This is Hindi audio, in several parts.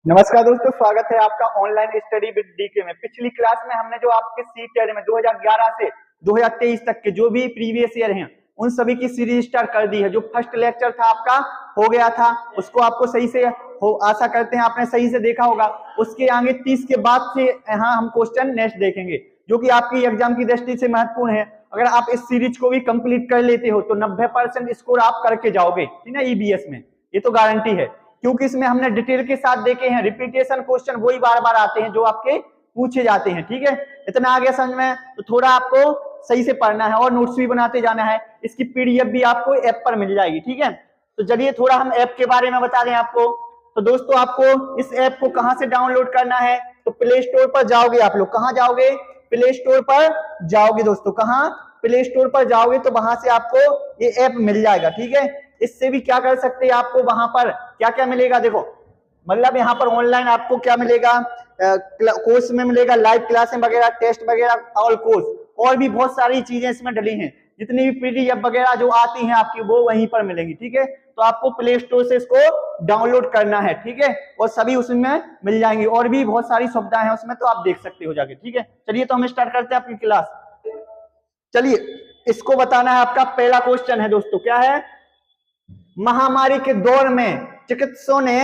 नमस्कार दोस्तों, स्वागत है आपका ऑनलाइन स्टडी विद डीके में। पिछली क्लास में हमने जो आपके सीटेट में 2011 से 2023 तक के जो भी प्रीवियस ईयर हैं उन सभी की सीरीज स्टार्ट कर दी है। जो फर्स्ट लेक्चर था आपका हो गया था, उसको आपको सही से आशा करते हैं आपने सही से देखा होगा। उसके आगे 30 के बाद से यहाँ हम क्वेश्चन नेक्स्ट देखेंगे जो कि आपकी एग्जाम की दृष्टि से महत्वपूर्ण है। अगर आप इस सीरीज को भी कंप्लीट कर लेते हो तो 90% स्कोर आप करके जाओगे, ठीक है, ईबीएस में, ये तो गारंटी है, क्योंकि इसमें हमने डिटेल के साथ देखे हैं। रिपीटेशन क्वेश्चन वही बार बार आते हैं जो आपके पूछे जाते हैं, ठीक है। इतना आगे समझ में, तो थोड़ा आपको सही से पढ़ना है और नोट्स भी बनाते जाना है। इसकी पीडीएफ भी आपको ऐप पर मिल जाएगी, ठीक है। तो चलिए थोड़ा हम ऐप के बारे में बता दें आपको। तो दोस्तों आपको इस ऐप को कहां से डाउनलोड करना है, तो प्ले स्टोर पर जाओगे आप लोग। कहां जाओगे? प्ले स्टोर पर जाओगे दोस्तों। कहां? प्ले स्टोर पर जाओगे तो वहां से आपको ये ऐप मिल जाएगा, ठीक है। इससे भी क्या कर सकते हैं, आपको वहां पर क्या क्या मिलेगा, देखो, मतलब यहाँ पर ऑनलाइन आपको क्या मिलेगा, कोर्स में मिलेगा, लाइव क्लासें वगैरह, टेस्ट वगैरह, ऑल कोर्स, और भी बहुत सारी चीजें इसमें डली हैं। जितनी भी पीडीएफ वगैरह जो आती हैं आपकी वो वहीं पर मिलेंगी, ठीक है। तो आपको प्ले स्टोर से इसको डाउनलोड करना है, ठीक है, और सभी उसमें मिल जाएंगी। और भी बहुत सारी सुविधाएं हैं उसमें, तो आप देख सकते हो जाके, ठीक है। चलिए तो हम स्टार्ट करते हैं अपनी क्लास। चलिए, इसको बताना है। आपका पहला क्वेश्चन है दोस्तों, क्या है? महामारी के दौर में चिकित्सकों ने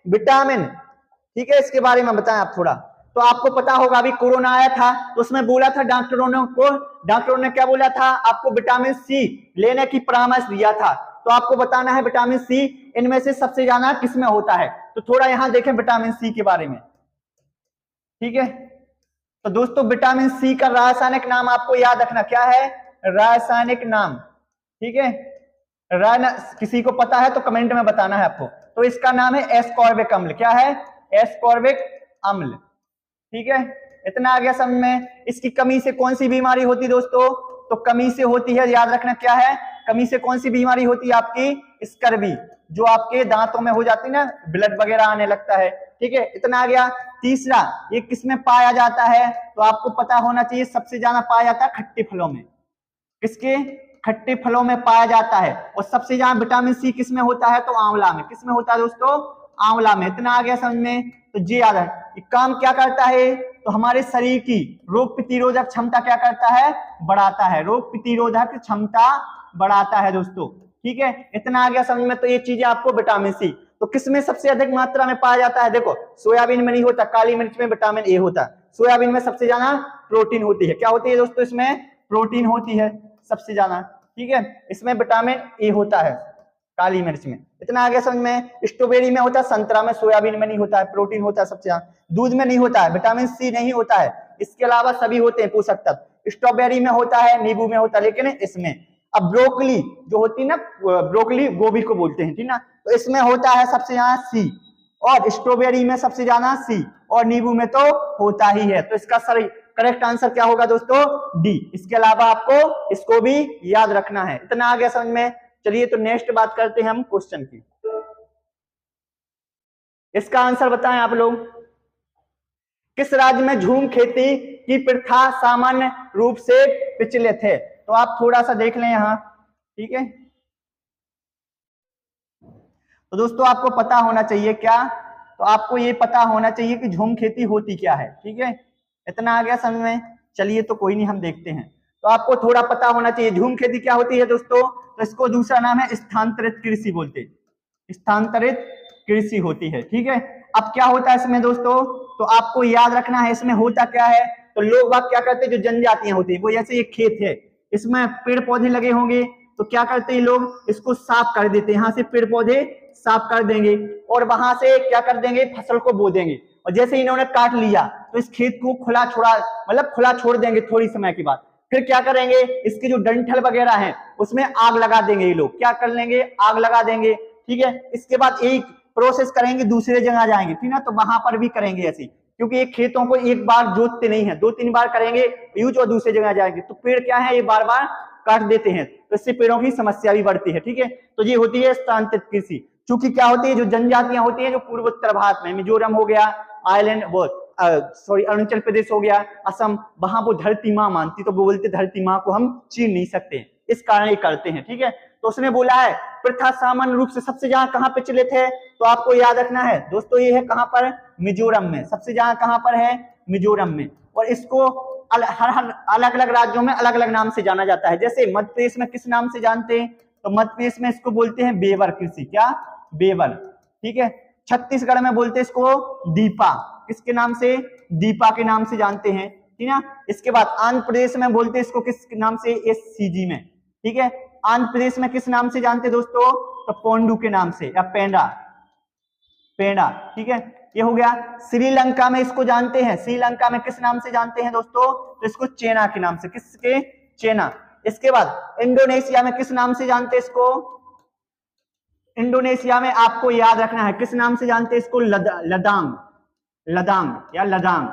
विटामिन, ठीक है, इसके बारे में बताएं आप थोड़ा। तो आपको पता होगा अभी कोरोना आया था तो उसमें बोला था डॉक्टरों ने क्या बोला था, आपको विटामिन सी लेने की परामर्श दिया था। तो आपको बताना है विटामिन सी इनमें से सबसे ज्यादा किसमें होता है। तो थोड़ा यहां देखें विटामिन सी के बारे में, ठीक है। तो दोस्तों विटामिन सी का रासायनिक नाम आपको याद रखना, क्या है रासायनिक नाम, ठीक है। किसी को पता है तो कमेंट में बताना है आपको। तो इसका नाम है एस्कॉर्बिक अम्ल। क्या है? एस्कॉर्बिक अम्ल, ठीक है। इतना आ गया समझ में। इसकी कमी से कौन सी बीमारी होती है दोस्तों? तो कमी से होती है, याद रखना, क्या है, कमी से कौन सी बीमारी होती है आपकी? स्कर्वी, जो आपके दांतों में हो जाती है ना, ब्लड वगैरह आने लगता है, ठीक है। इतना आ गया। तीसरा, ये किसमें पाया जाता है? तो आपको पता होना चाहिए सबसे ज्यादा पाया जाता है खट्टे फलों में। किसके? खट्टे फलों में पाया जाता है। और सबसे ज्यादा विटामिन सी किसमें होता है? तो आंवला में। किसमें होता है दोस्तों? आंवला में। इतना आ गया समझ में। तो जी याद है, ये काम क्या करता है? तो हमारे शरीर की रोग प्रतिरोधक क्षमता क्या करता है? बढ़ाता है। रोग प्रतिरोधक क्षमता बढ़ाता है दोस्तों, ठीक है। इतना आ गया समझ में। तो ये चीजें आपको विटामिन सी तो किसमें सबसे अधिक मात्रा में पाया जाता है? देखो, सोयाबीन में नहीं होता, काली मिर्च में विटामिन ए होता है। सोयाबीन में सबसे ज्यादा प्रोटीन होती है। क्या होती है दोस्तों? इसमें प्रोटीन होती है सबसे ज्यादा, ठीक है। इसमें विटामिन ए होता है काली मिर्च में। इतना आगे समझ में। स्ट्रॉबेरी में होता है, संतरा में, सोयाबीन में नहीं होता है, प्रोटीन होता है सबसे ज्यादा। दूध में नहीं होता है, विटामिन सी नहीं होता है। इसके अलावा सभी होते हैं पोषक तत्व। स्ट्रॉबेरी में होता है, नींबू में होता है, लेकिन इसमें। अब ब्रोकली जो होती है ना, ब्रोकली गोभी को बोलते हैं, ठीक ना, तो इसमें होता है सबसे ज्यादा सी, और स्ट्रॉबेरी में सबसे ज्यादा सी, और नींबू में तो होता ही है। तो इसका सही करेक्ट आंसर क्या होगा दोस्तों? डी। इसके अलावा आपको इसको भी याद रखना है। इतना आ गया समझ में। चलिए तो नेक्स्ट बात करते हैं हम क्वेश्चन की। इसका आंसर बताएं आप लोग। किस राज्य में झूम खेती की प्रथा सामान्य रूप से प्रचलित है? तो आप थोड़ा सा देख लें यहां, ठीक है। तो दोस्तों आपको पता होना चाहिए क्या? तो आपको ये पता होना चाहिए कि झूम खेती होती क्या है, ठीक है। इतना आ गया समझ में। चलिए तो कोई नहीं, हम देखते हैं। तो आपको थोड़ा पता होना चाहिए झूम खेती क्या होती है दोस्तों। तो इसको दूसरा नाम है स्थानांतरित कृषि बोलते हैं। स्थानांतरित कृषि होती है, ठीक है। अब क्या होता है इसमें दोस्तों? तो आपको याद रखना है इसमें होता क्या है। तो लोग बाग क्या करते हैं, जो जनजातियां होती है, वो जैसे ये खेत है, इसमें पेड़ पौधे लगे होंगे, तो क्या करते हैं लोग, इसको साफ कर देते हैं। यहाँ से पेड़ पौधे साफ कर देंगे और वहां से क्या कर देंगे, फसल को बो देंगे। और जैसे इन्होंने काट लिया तो इस खेत को खुला छोड़ा, मतलब खुला छोड़ देंगे थोड़ी समय के बाद। फिर क्या करेंगे, इसके जो डंठल वगैरह हैं उसमें आग लगा देंगे। ये लोग क्या कर लेंगे, आग लगा देंगे, ठीक है। इसके बाद एक प्रोसेस करेंगे, दूसरे जगह जाएंगे, ठीक ना, तो वहां पर भी करेंगे ऐसी, क्योंकि ये खेतों को एक बार जोतते नहीं है, 2-3 बार करेंगे यूज और दूसरी जगह जाएंगे। तो पेड़ क्या है, ये बार बार काट देते हैं, तो इससे पेड़ों की समस्या भी बढ़ती है, ठीक है। तो ये होती है स्थानांतरित कृषि। चूंकि क्या होती है, जो जनजातियां होती हैं जो पूर्वोत्तर भारत में, मिजोरम हो गया, आइलैंड वो अरुणाचल प्रदेश हो गया, असम, वहां वो धरती माँ मानती, तो वो बोलते धरती माँ को हम छीन नहीं सकते, इस कारण ये करते हैं, ठीक है। तो उसने बोला है प्रथा सामान्य रूप से सबसे ज्यादा कहाँ प्रचलित है, तो आपको याद रखना है दोस्तों ये है कहाँ पर, मिजोरम में। सबसे ज्यादा कहाँ पर है, मिजोरम में। और इसको हर अलग अलग राज्यों में अलग अलग नाम से जाना जाता है। जैसे मध्य प्रदेश में किस नाम से जानते हैं, तो मध्य प्रदेश में इसको बोलते हैं बेवर कृषि, क्या, बेवर, ठीक है। छत्तीसगढ़ में बोलते हैं इसको दीपा, किसके नाम से, दीपा के नाम से जानते हैं, ठीक है। इसके बाद आंध्र प्रदेश में बोलते हैं इसको किस नाम से, एससीजी में, ठीक है। आंध्र प्रदेश में किस नाम से जानते हैं दोस्तों, तो पोंडू के नाम से, या पेंडा, पेंडा, ठीक है। ये हो गया। श्रीलंका में इसको जानते हैं, श्रीलंका में किस नाम से जानते हैं दोस्तों, तो इसको चेना के नाम से, किसके, चेना। इसके बाद इंडोनेशिया में किस नाम से जानते हैं इसको, इंडोनेशिया में आपको याद रखना है किस नाम से जानते हैं इसको, लदांग, लदांग या लदांग,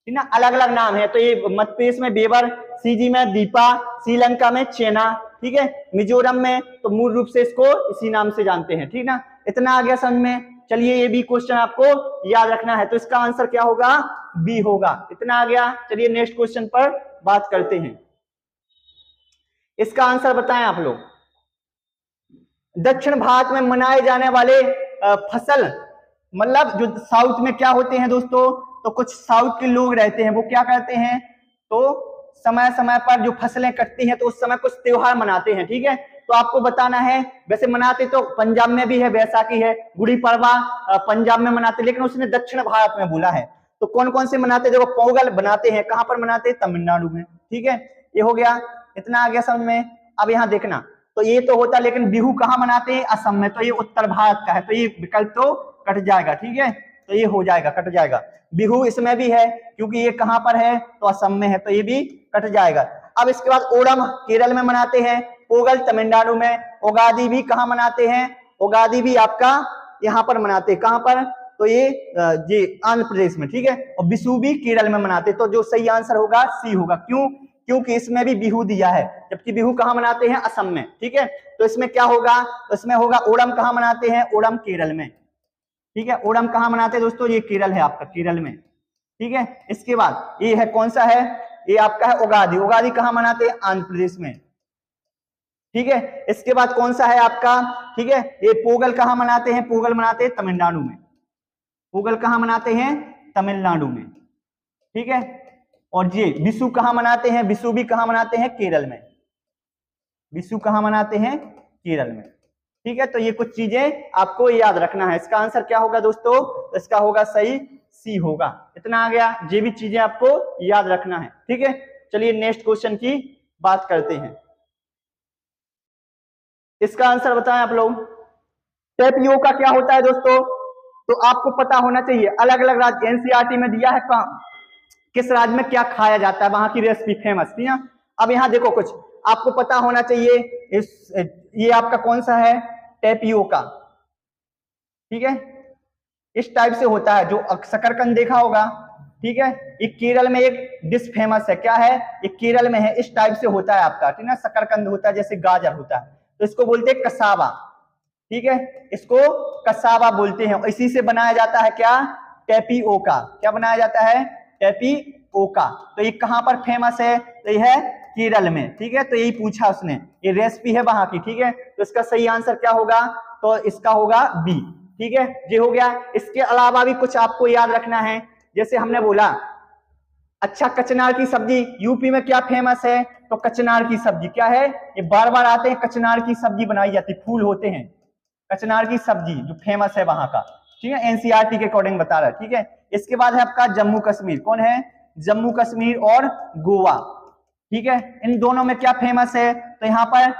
ठीक ना, अलग अलग नाम है। तो ये मध्य प्रदेश में बेवर, सीजी में दीपा, श्रीलंका में चेना, ठीक है। मिजोरम में तो मूल रूप से इसको इसी नाम से जानते हैं, ठीक ना। इतना आ गया समझ में। चलिए ये भी क्वेश्चन आपको याद रखना है, तो इसका आंसर क्या होगा, बी होगा। इतना आ गया। चलिए नेक्स्ट क्वेश्चन पर बात करते हैं। इसका आंसर बताएं आप लोग। दक्षिण भारत में मनाए जाने वाले फसल, मतलब जो साउथ में क्या होते हैं दोस्तों, तो कुछ साउथ के लोग रहते हैं, वो क्या करते हैं, तो समय समय पर जो फसलें कटती हैं तो उस समय कुछ त्योहार मनाते हैं, ठीक है। तो आपको बताना है, वैसे मनाते तो पंजाब में भी है, बैसाखी है, गुड़ी पड़वा पंजाब में मनाते, लेकिन उसने दक्षिण भारत में बोला है। तो कौन कौन से मनाते, देखो पोंगल बनाते हैं, कहां पर मनाते हैं, तमिलनाडु में, ठीक है। ये हो गया। इतना आ गया समझ में। अब यहाँ देखना, तो ये तो होता, लेकिन बिहू कहाँ मनाते हैं, असम में, तो ये उत्तर भारत का है, तो ये विकल्प तो कट जाएगा, ठीक है। तो ये हो जाएगा, कट जाएगा। बिहू इसमें भी है क्योंकि ये कहां पर है, तो असम में है, तो ये भी कट जाएगा। अब इसके बाद ओणम केरल में मनाते हैं, पोंगल तमिलनाडु में, उगादी भी कहां मनाते हैं, उगादी भी आपका यहाँ पर मनाते हैं, कहां पर, तो ये आंध्र प्रदेश में, ठीक है। और विशु भी केरल में मनाते, तो जो सही आंसर होगा सी होगा। क्यों, क्योंकि इसमें भी बिहू दिया है, जबकि बिहू कहां मनाते हैं, असम में, ठीक है। तो इसमें क्या होगा, तो इसमें होगा ओणम कहां मनाते हैं, ओणम केरल में, ठीक है। ओणम कहां मनाते हैं दोस्तों, ये केरल है आपका, केरल में, ठीक है। इसके बाद ये है कौन सा है, ये आपका है उगादी, उगादी कहां मनाते हैं, आंध्र प्रदेश में, ठीक है। इसके बाद कौन सा है आपका, ठीक है, ये पोंगल कहां मनाते हैं, पोंगल मनाते हैं तमिलनाडु में, पोंगल कहां मनाते हैं, तमिलनाडु में, ठीक है। और ये विशु कहां मनाते हैं, विशु भी कहां मनाते हैं, केरल में, विशु कहां मनाते हैं, केरल में, ठीक है। तो ये कुछ चीजें आपको याद रखना है। इसका आंसर क्या होगा दोस्तों, इसका होगा सही सी होगा। इतना आ गया। ये भी चीजें आपको याद रखना है, ठीक है। चलिए नेक्स्ट क्वेश्चन की बात करते हैं। इसका आंसर बताएं आप लोग। टेपियोका क्या होता है दोस्तों, तो आपको पता होना चाहिए। अलग अलग राज्य, एनसीईआरटी में दिया है किस राज्य में क्या खाया जाता है, वहां की रेसिपी फेमस, ठीक है। अब यहाँ देखो कुछ आपको पता होना चाहिए। ये आपका कौन सा है, टेपियोका, ठीक है। इस टाइप से होता है, जो शकरकंद देखा होगा, ठीक है। ये केरल में एक डिश फेमस है, क्या है, ये केरल में है, इस टाइप से होता है आपका, ठीक है। शकरकंद होता है, जैसे गाजर होता है, तो इसको बोलते हैं कसावा, ठीक है। इसको कसावा बोलते हैं। इसी से बनाया जाता है क्या, टेपियोका, क्या बनाया जाता है, टेपियोका। तो ये कहां पर फेमस है, तो ये है केरल में, ठीक है। तो यही पूछा उसने, ये रेसिपी है वहां की, ठीक है। तो इसका सही आंसर क्या होगा, तो इसका होगा बी, ठीक है। ये हो गया। इसके अलावा भी कुछ आपको याद रखना है। जैसे हमने बोला, अच्छा कचनार की सब्जी यूपी में क्या फेमस है, तो कचनार की सब्जी क्या है, ये बार बार आते हैं, कचनार की सब्जी बनाई जाती, फूल होते हैं, कचनार की सब्जी जो फेमस है वहां का, ठीक है। एनसीईआरटी के अकॉर्डिंग बता रहा है, ठीक है। इसके बाद है आपका जम्मू कश्मीर, कौन है, जम्मू कश्मीर और गोवा, ठीक है। इन दोनों में क्या फेमस है, तो यहाँ पर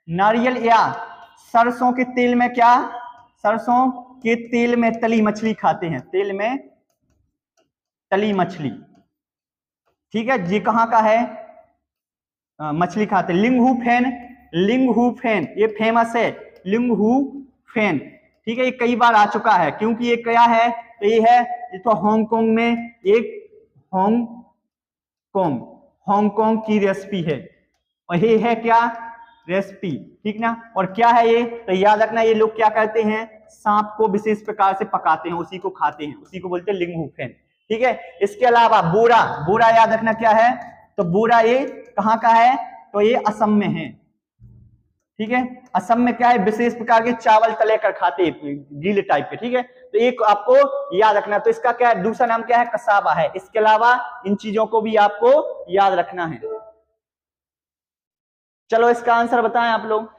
नारियल या सरसों के तेल में क्या, सरसों के तेल में तली मछली खाते हैं, तेल में तली मछली, ठीक है। ये कहां का है, मछली खाते हैं। लिंगहू फेन ये फेमस है, लिंगहू फेन, ठीक है। ये कई बार आ चुका है, क्योंकि ये क्या है, तो ये है तो हांगकांग में एक हांगकांग की रेसिपी है, और ये है क्या, रेसिपी, ठीक ना। और क्या है ये, तो याद रखना, ये लोग क्या करते हैं, सांप को विशेष प्रकार से पकाते हैं, उसी को खाते हैं, उसी को बोलते हैं लिंगहू फेन, ठीक है। इसके अलावा बोरा याद रखना क्या है, तो बोरा ये कहाँ का है, तो तो ये असम में है। ठीक है, असम में क्या है, विशेष प्रकार के चावल तले कर खाते हैं, गीले टाइप के। ठीक है, तो एक आपको याद रखना। तो इसका क्या है, दूसरा नाम क्या है, कसावा है। इसके अलावा इन चीजों को भी आपको याद रखना है। चलो इसका आंसर बताएं आप लोग।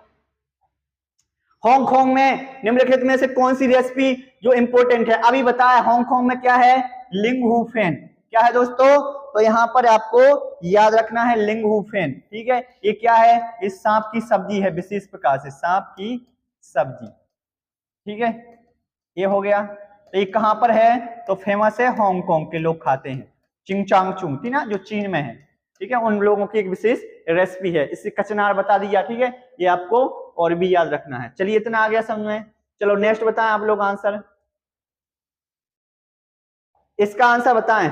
हांगकांग में निम्नलिखित में से कौन सी रेसिपी जो इंपोर्टेंट है, अभी बताया। हांगकांग में क्या है, लिंग हू फेन। क्या है दोस्तों, तो यहां पर आपको याद रखना है लिंग हू फेन। ठीक है, ये क्या है, इस सांप की सब्जी है, विशेष प्रकार से सांप की सब्जी। ठीक है, ये हो गया। तो ये कहां पर है, तो फेमस है, हांगकांग के लोग खाते हैं। चिंगचांग चुंग थी ना, जो चीन में है। ठीक है, उन लोगों की एक विशेष रेसिपी है। इससे कचनार बता दिया। ठीक है, ये आपको और भी याद रखना है। चलिए इतना आ गया समझ में। चलो नेक्स्ट बताएं आप लोग आंसर, इसका आंसर बताएं।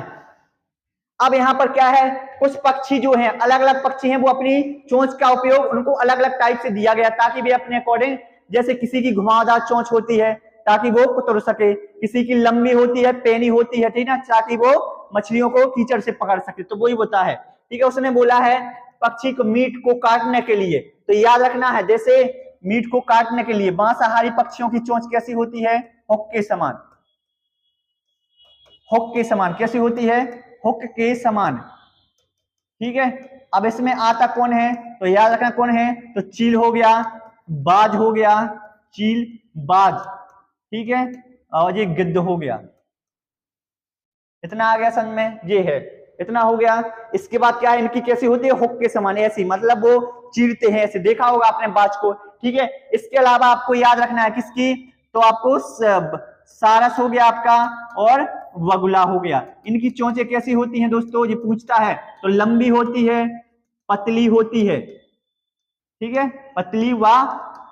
अब यहाँ पर क्या है, कुछ पक्षी जो हैं, अलग अलग पक्षी हैं, वो अपनी चोंच का उपयोग उनको अलग अलग टाइप से दिया गया ताकि वे अपने अकॉर्डिंग, जैसे किसी की घुमावदार चोंच होती है ताकि वो कुतर सके, किसी की लंबी होती है, पेनी होती है, ठीक है, ताकि वो मछलियों को कीचड़ से पकड़ सके। तो वही होता है। ठीक है, उसने बोला है पक्षी को मीट को काटने के लिए, तो याद रखना है, जैसे मीट को काटने के लिए मांसाहारी पक्षियों की चोंच कैसी होती है, हुक के समान। हुक के समान कैसी होती है, हुक के समान। ठीक है, अब इसमें आता कौन है, तो याद रखना कौन है, तो चील हो गया, बाज हो गया, चील बाज। ठीक है, और ये गिद्ध हो गया। इतना आ गया समझ में, ये है, इतना हो गया। इसके बाद क्या है, इनकी कैसी होती है, हुक के समान, ऐसी, मतलब वो चीरते हैं ऐसे, देखा होगा आपने बाज को। ठीक है, इसके अलावा आपको याद रखना है किसकी, तो आपको सारस हो गया आपका, और वगुला हो गया। इनकी चोंचें कैसी होती हैं दोस्तों, ये पूछता है, तो लंबी होती है, पतली होती है। ठीक है, पतली व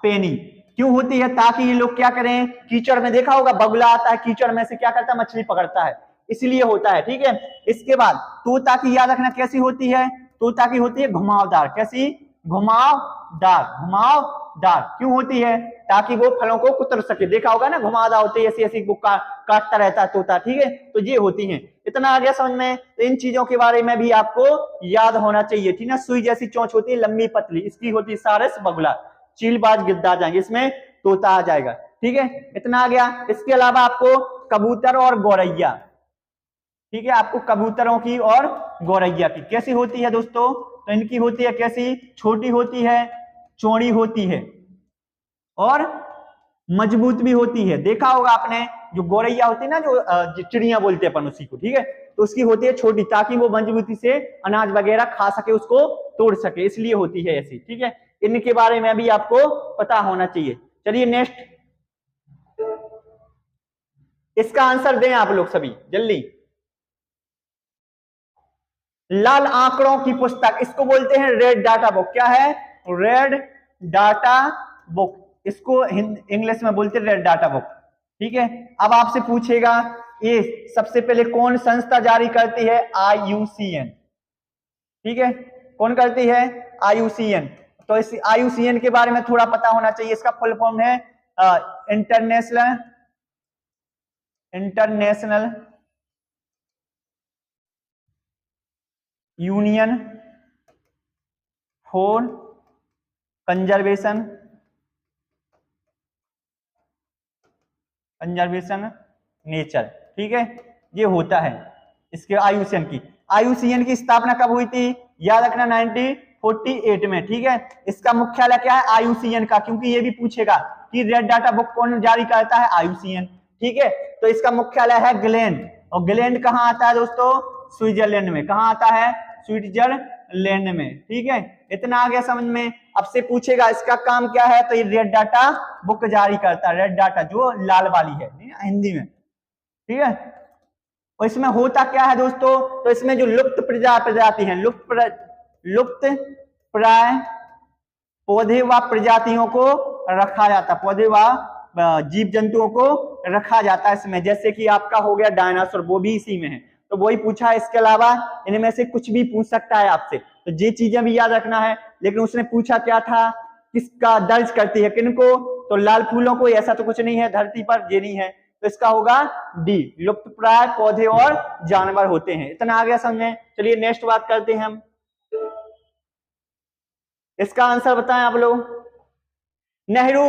पेनी क्यों होती है, ताकि ये लोग क्या करें, कीचड़ में, देखा होगा बगुला आता है कीचड़ में से क्या करता है, मछली पकड़ता है, इसलिए होता है। ठीक है, इसके बाद तोता की याद रखना कैसी होती है, तोता की होती है घुमावदार। कैसी, घुमावदार। घुमावदार क्यों होती है, ताकि वो फलों को कुतर सके, देखा होगा ना, घुमावदार होती है, ऐसी ऐसी काटता रहता है तोता। ठीक है, तो ये होती है। इतना आ गया समझ में। तो इन चीजों के बारे में भी आपको याद होना चाहिए। ठीक है, सुई जैसी चोंच होती है, लंबी पतली, इसकी होती है सारस, बगुला, चीलबाज, गिद्ध आ जाएंगे, इसमें तोता आ जाएगा। ठीक है, इतना आ गया। इसके अलावा आपको कबूतर और गौरैया, ठीक है, आपको कबूतरों की और गौरैया की कैसी होती है दोस्तों, तो इनकी होती है कैसी, छोटी होती है, चौड़ी होती है, और मजबूत भी होती है। देखा होगा आपने, जो गौरैया होती है ना, जो चिड़िया बोलते हैं अपन उसी को। ठीक है, तो उसकी होती है छोटी, ताकि वो मजबूती से अनाज वगैरह खा सके, उसको तोड़ सके, इसलिए होती है ऐसी। ठीक है, इनके बारे में भी आपको पता होना चाहिए। चलिए नेक्स्ट, इसका आंसर दें आप लोग सभी जल्दी। लाल आंकड़ों की पुस्तक, इसको बोलते हैं रेड डाटा बुक। क्या है, रेड डाटा बुक, इसको इंग्लिश में बोलते हैं रेड डाटा बुक। ठीक है, अब आपसे पूछेगा ये सबसे पहले कौन संस्था जारी करती है, IUCN। ठीक है, कौन करती है, IUCN। तो इस IUCN के बारे में थोड़ा पता होना चाहिए। इसका फुल फॉर्म है international union for conservation nature. ठीक है, ये होता है इसके IUCN की। IUCN की स्थापना कब हुई थी, याद रखना 1948 में। ठीक है, इसका मुख्यालय क्या है, IUCN का, क्योंकि ये भी पूछेगा कि रेड डाटा बुक कौन जारी करता है, IUCN। ठीक है, तो इसका मुख्यालय है ग्लेंड, और ग्लेंड कहाँ आता है दोस्तों, स्विट्जरलैंड में। कहाँ आता है, स्विट्जरलैंड में। ठीक है, इतना आ गया समझ में। अब से पूछेगा इसका काम क्या है, तो ये रेड डाटा बुक जारी करता है, रेड डाटा जो लाल वाली है हिंदी में। ठीक है, और इसमें होता क्या है दोस्तों, तो इसमें जो लुप्त प्रजाति है, लुप्त प्राय पौधे व प्रजातियों को रखा जाता, पौधे व जीव जंतुओं को रखा जाता है इसमें। जैसे कि आपका हो गया डायनासोर, वो भी इसी में है, तो वही पूछा है। इसके अलावा इनमें से कुछ भी पूछ सकता है आपसे, तो ये चीजें भी याद रखना है। लेकिन उसने पूछा क्या था, किसका दर्ज करती है, किनको, तो लाल फूलों को। ऐसा तो कुछ नहीं है धरती पर, ये नहीं है, तो इसका होगा डी, लुप्तप्राय पौधे और जानवर होते हैं। इतना आ गया समझे। चलिए नेक्स्ट बात करते हैं हम। इसका आंसर बताएं आप लोग। Nehru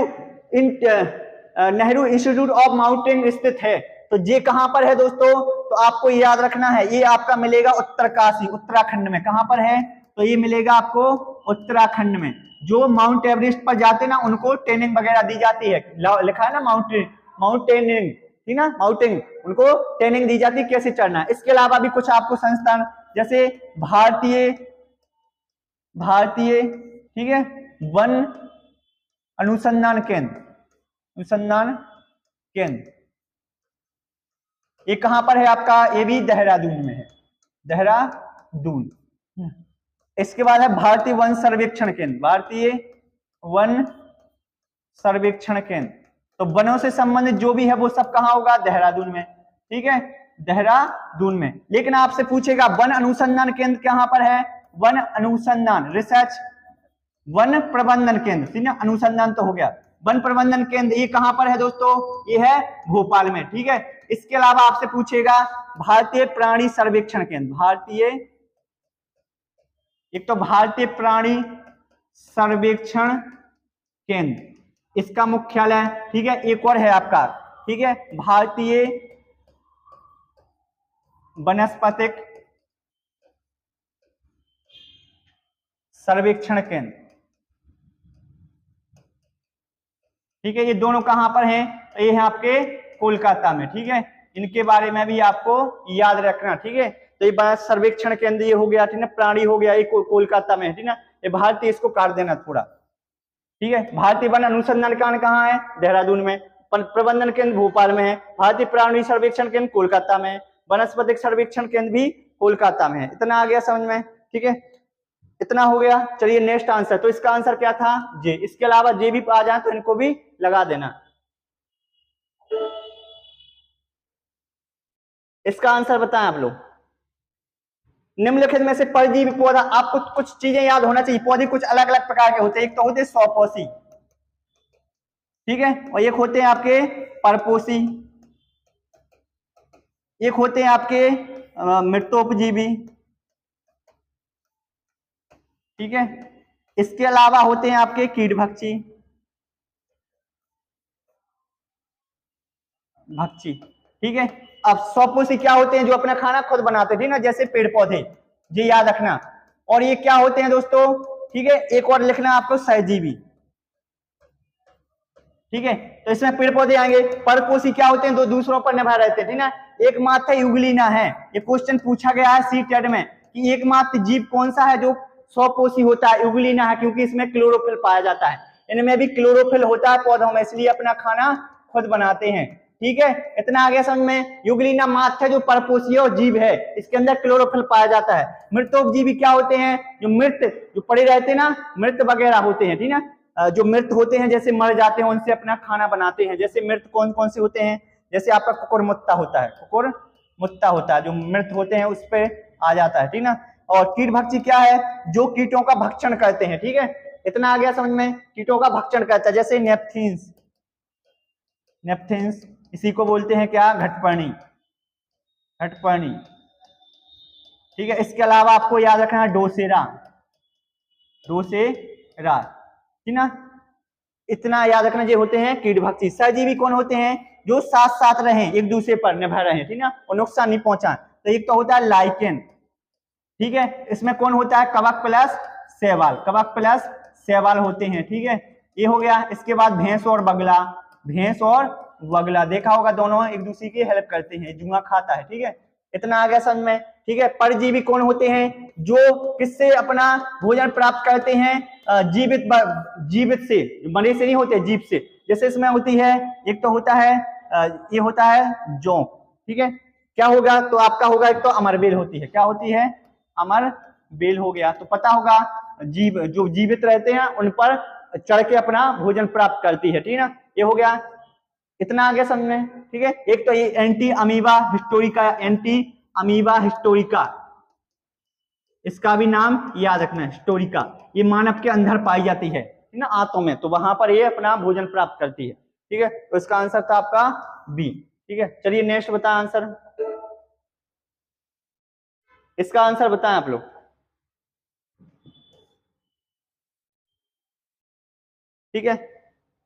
Nehru institute of mountain स्थित है, तो ये कहां पर है दोस्तों? तो आपको याद रखना है, ये आपका मिलेगा उत्तरकाशी, उत्तराखंड में। कहां पर है? तो ये मिलेगा आपको उत्तराखंड में। जो माउंट एवरेस्ट पर जाते हैं ना, उनको ट्रेनिंग वगैरह दी जाती है, लिखा है ना माउंटेनिंग, ठीक ना, माउंटेनिंग, उनको ट्रेनिंग दी जाती है कैसे चढ़ना है। इसके अलावा भी कुछ आपको संस्थान, जैसे भारतीय भारतीय ठीक है, वन अनुसंधान केंद्र, ये कहां पर है आपका? ये भी देहरादून में है, देहरादून। इसके बाद है भारतीय वन सर्वेक्षण केंद्र, भारतीय वन सर्वेक्षण केंद्र। तो वनों से संबंधित जो भी है वो सब कहां होगा? देहरादून में, ठीक है, देहरादून में। लेकिन आपसे पूछेगा वन अनुसंधान केंद्र कहां पर है? वन अनुसंधान रिसर्च, वन प्रबंधन केंद्र, ठीक है, अनुसंधान तो हो गया। वन प्रबंधन केंद्र ये कहां पर है दोस्तों? ये है भोपाल में, ठीक है। इसके अलावा आपसे पूछेगा भारतीय प्राणी सर्वेक्षण केंद्र, एक तो भारतीय प्राणी सर्वेक्षण केंद्र, इसका मुख्यालय, ठीक है। एक और है आपका, ठीक है, भारतीय वनस्पतिक सर्वेक्षण केंद्र, ठीक है। ये दोनों कहां पर हैं? ये है आपके कोलकाता में, ठीक है। इनके बारे में भी आपको याद रखना, ठीक है। तो ये सर्वेक्षण केंद्र ये हो गया, ठीक है, प्राणी हो गया, ये कोलकाता में है, ठीक है। ये भारतीय, इसको काट देना थोड़ा, ठीक है। भारतीय वन अनुसंधान केंद्र कहाँ है? देहरादून में। प्रबंधन केंद्र भोपाल में है। भारतीय प्राणी सर्वेक्षण केंद्र कोलकाता में। वनस्पतिक सर्वेक्षण केंद्र भी कोलकाता में है। इतना आ गया समझ में, ठीक है, इतना हो गया। चलिए नेक्स्ट आंसर, तो इसका आंसर क्या था? जे। इसके अलावा जे भी आ जाए तो इनको भी लगा देना। इसका आंसर बताएं आप लोग। निम्नलिखित में से परजीवी पौधा, आपको कुछ चीजें याद होना चाहिए। पौधे कुछ अलग अलग प्रकार के होते हैं। एक तो होते हैं स्वपोषी, ठीक है, और एक होते हैं आपके परपोषी, एक होते हैं आपके मृतोपजीवी, ठीक है। इसके अलावा होते हैं आपके कीटभक्षी, ठीक है। अब स्वपोषी क्या होते हैं? जो अपना खाना खुद बनाते थे ना, जैसे पेड़ पौधे, ये याद रखना। और ये क्या होते हैं दोस्तों? ठीक है, एक और लिखना आपको, सहजीवी, ठीक है। तो इसमें पेड़ पौधे आएंगे। परपोषी क्या होते हैं? दो दूसरों पर निर्भर रहते हैं, ठीक है। एकमात्र युगलीना है, ये क्वेश्चन पूछा गया है सी टेट में कि एकमात्र जीव कौन सा है जो स्वपोषी होता है? युगलीना है, क्योंकि इसमें क्लोरोफिल पाया जाता है। इनमें भी क्लोरोफिल होता है पौधों में, इसलिए अपना खाना खुद बनाते हैं, ठीक है। इतना आ गया समझ में। युगलीना मात्र है जो परपोषी और जीव है, इसके अंदर क्लोरोफिल पाया जाता है। मृतोपजीवी क्या होते हैं? जो मृत, जो पड़े रहते हैं ना, मृत वगैरह होते हैं, ठीक है, जो मृत होते हैं, जैसे मर जाते हैं, उनसे अपना खाना बनाते हैं। जैसे मृत कौन कौन से होते हैं? जैसे आपका कुकुरमुत्ता होता है, कुकुरमुत्ता होता है, जो मृत होते हैं उस पर आ जाता है, ठीक ना। और कीटभक्षी क्या है? जो कीटों का भक्षण करते हैं, ठीक है। इतना आ गया समझ में, कीटों का भक्षण करता है। जैसे नेपथीन्स, इसी को बोलते हैं क्या? घटपर्णी, ठीक है। इसके अलावा आपको याद रखना है डोसेरा, ठीक ना। इतना याद रखना, जो होते हैं कीटभक्षी। सहजीवी कौन होते हैं? जो साथ साथ रहें, एक दूसरे पर निर्भर रहें, ठीक ना, और नुकसान नहीं पहुंचाएं। तो एक तो होता है लाइकेन, ठीक है। इसमें कौन होता है? कवक प्लस शैवाल होते हैं, ठीक है। ये हो गया। इसके बाद भैंस और बगला, देखा होगा, दोनों एक दूसरे की हेल्प करते हैं, जुआ खाता है, ठीक है। इतना आ गया समझ में, ठीक है। परजीवी कौन होते हैं? जो किससे अपना भोजन प्राप्त करते हैं? जीवित से, मरे से नहीं होते, जीव से। जैसे इसमें होती है, एक तो होता है ये होता है जोंक, ठीक है। क्या होगा? तो आपका होगा, एक तो अमरबेल होती है। क्या होती है? अमरबेल हो गया। तो पता होगा, जीव जो जीवित रहते हैं उन पर चढ़ के अपना भोजन प्राप्त करती है, ठीक है ना। ये हो गया। इतना आ गया समझ में, ठीक है। एक तो ये एंटी अमीबा हिस्टोरिका, इसका भी नाम याद रखना है, हिस्टोरिका। ये मानव के अंदर पाई जाती है, ठीक ना, आंतों में, तो वहां पर ये अपना भोजन प्राप्त करती है, ठीक है। तो इसका आंसर था आपका बी, ठीक है। चलिए नेक्स्ट बताएं आंसर, इसका आंसर बताएं आप लोग। ठीक है।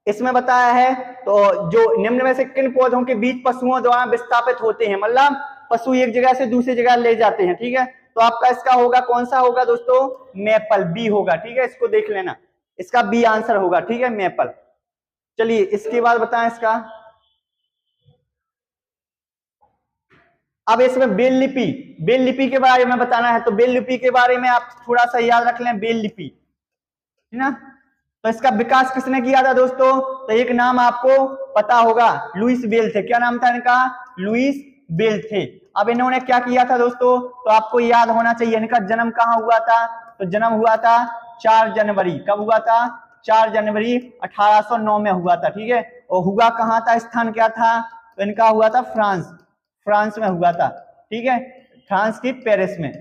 इसमें बताया है तो जो निम्न में से किन पौधों के बीज पशुओं द्वारा विस्थापित होते हैं, मतलब पशु एक जगह से दूसरी जगह ले जाते हैं, ठीक है। तो आपका इसका होगा कौन सा होगा दोस्तों, मेपल, बी होगा, ठीक है। इसको देख लेना, इसका बी आंसर होगा, ठीक है, मेपल। चलिए इसके बाद बताएं इसका, अब इसमें बेल लिपि, बेल लिपि के बारे में बताना है। तो बेल लिपि के बारे में आप थोड़ा सा याद रख लें, बेल लिपि, है ना। तो इसका विकास किसने किया था दोस्तों, तो एक नाम आपको पता होगा, लुईस बेल थे। क्या नाम था इनका, लुईस बेल थे। अब इन्होंने क्या किया था दोस्तों, तो आपको याद होना चाहिए इनका जन्म कहाँ हुआ था, तो जन्म हुआ था 4 जनवरी, कब हुआ था, 4 जनवरी 1809 में हुआ था, ठीक है। और हुआ कहाँ था, स्थान क्या था, तो इनका हुआ था फ्रांस, फ्रांस में हुआ था, ठीक है, फ्रांस की पेरिस में।